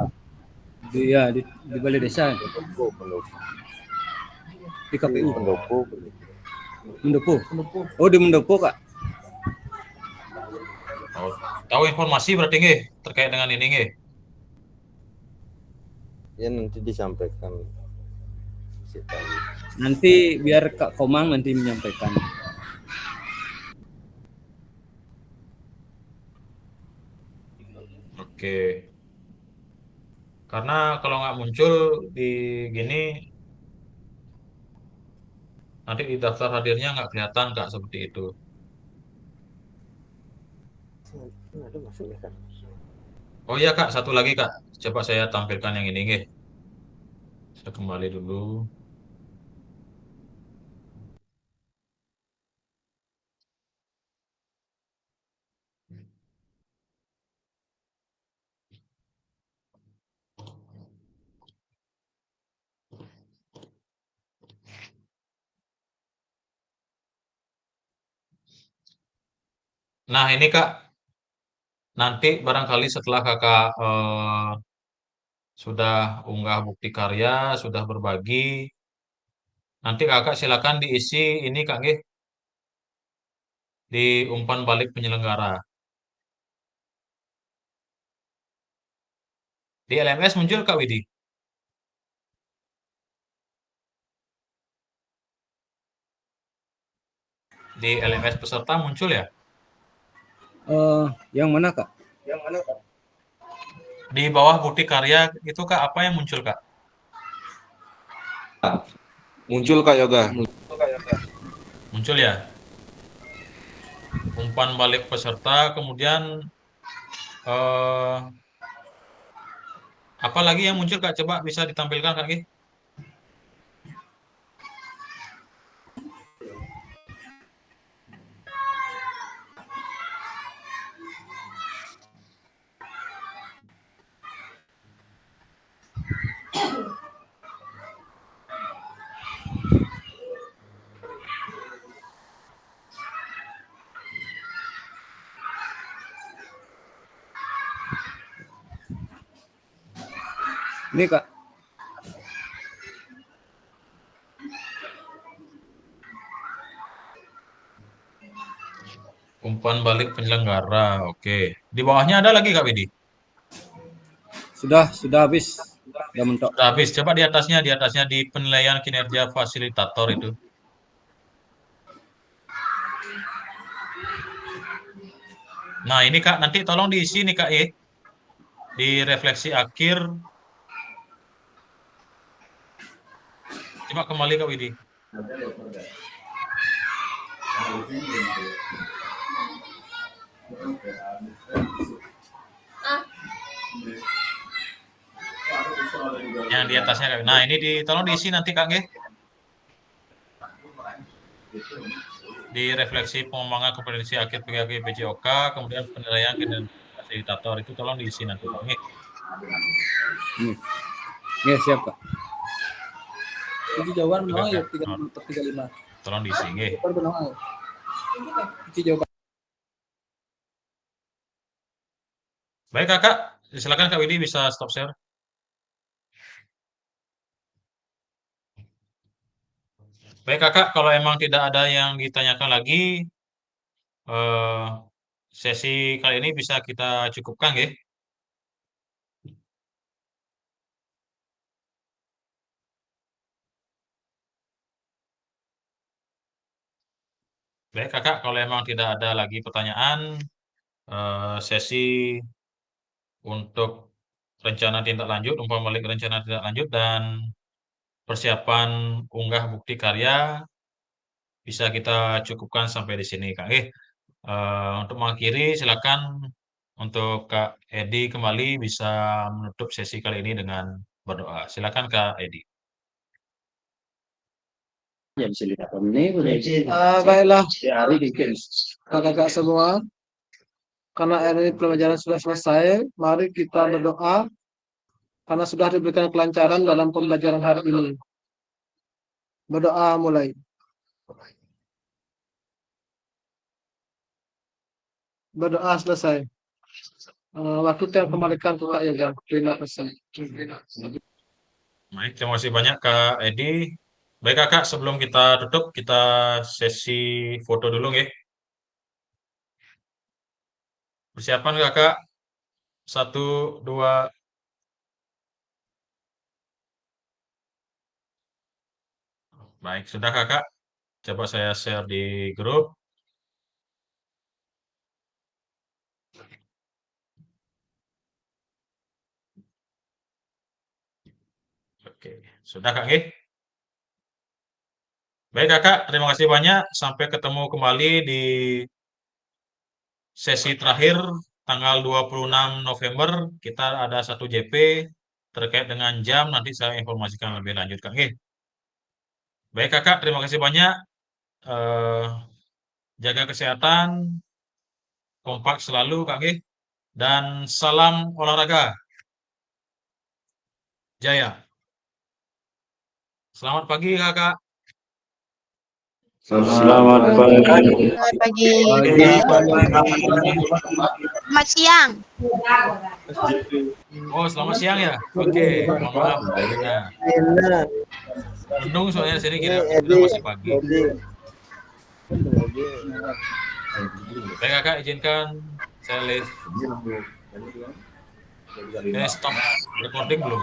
Di balai desa. Di KPU. Mendopo. Oh, di Mendopo, Kak. Oh, tahu informasi berarti nggih terkait dengan ini nggih. Ya nanti disampaikan. Nanti biar Kak Komang nanti menyampaikan. Oke. Karena kalau nggak muncul di gini, nanti di daftar hadirnya nggak kelihatan Kak seperti itu. Oh iya Kak, satu lagi Kak. Coba saya tampilkan yang ini nggih. Saya kembali dulu. Nah, ini Kak, nanti barangkali setelah kakak sudah unggah bukti karya, sudah berbagi, nanti kakak silakan diisi ini Kak Nggih, di umpan balik penyelenggara. Di LMS muncul Kak Widi? Di LMS peserta muncul ya? Yang mana Kak? Di bawah bukti karya itu Kak, apa yang muncul Kak? Muncul Kak Yoga. Muncul ya? Umpan balik peserta, kemudian apa lagi yang muncul Kak? Coba bisa ditampilkan Kak Nggih? Ini Kak. Umpan balik penyelenggara, oke. Di bawahnya ada lagi Kak Widi? Sudah habis. Sudah mentok. Sudah habis. Coba di atasnya di penilaian kinerja fasilitator itu. Nah, ini Kak, nanti tolong diisi nih Kak di refleksi akhir. Coba kembali Kak Widi. Yang di atasnya Kak. Nah, ini tolong diisi nanti Kak nggih. Di refleksi pengembangan kompetensi akhir PKK PJOK, kemudian penilaian kinerja fasilitator itu tolong diisi nanti Kak nggih. Ya, siap Kak. Itu jawaban mau ya 35. Tolong diisi nggih. Baik Kakak, silakan Kak Widi bisa stop share. Baik Kakak, kalau emang tidak ada yang ditanyakan lagi, sesi kali ini bisa kita cukupkan nggih. Baik Kakak, kalau emang tidak ada lagi pertanyaan, sesi untuk rencana tindak lanjut, umpan balik rencana tindak lanjut dan persiapan unggah bukti karya bisa kita cukupkan sampai di sini Kak. Untuk mengakhiri silakan untuk Kak Edi kembali bisa menutup sesi kali ini dengan berdoa. Silakan Kak Edi. Baiklah, kakak-kakak semua, karena hari ini pelajaran sudah selesai, mari kita berdoa karena sudah diberikan kelancaran dalam pembelajaran hari ini. Berdoa mulai. Berdoa selesai. Waktu yang kembalikan ke Kak Yoga. Terima kasih. Baik, terima kasih banyak Kak Edi. Baik Kakak, sebelum kita tutup, kita sesi foto dulu nggih. Persiapan Kakak. 1, 2. Baik, sudah Kakak. Coba saya share di grup. Oke, sudah Kak nggih? Baik Kakak, terima kasih banyak. Sampai ketemu kembali di sesi terakhir tanggal 26 November. Kita ada 1 JP terkait dengan jam. Nanti saya informasikan lebih lanjut Kak nggih. Baik Kakak, terima kasih banyak. Jaga kesehatan, kompak selalu Kak nggih. Dan salam olahraga. Jaya. Selamat pagi Kakak. Selamat pagi. Selamat pagi. Selamat siang. Oh, selamat siang ya. Oke, mohon maaf. Nah, mendung soalnya sini kita masih pagi. Baik kakak, izinkan saya live. Stop recording belum?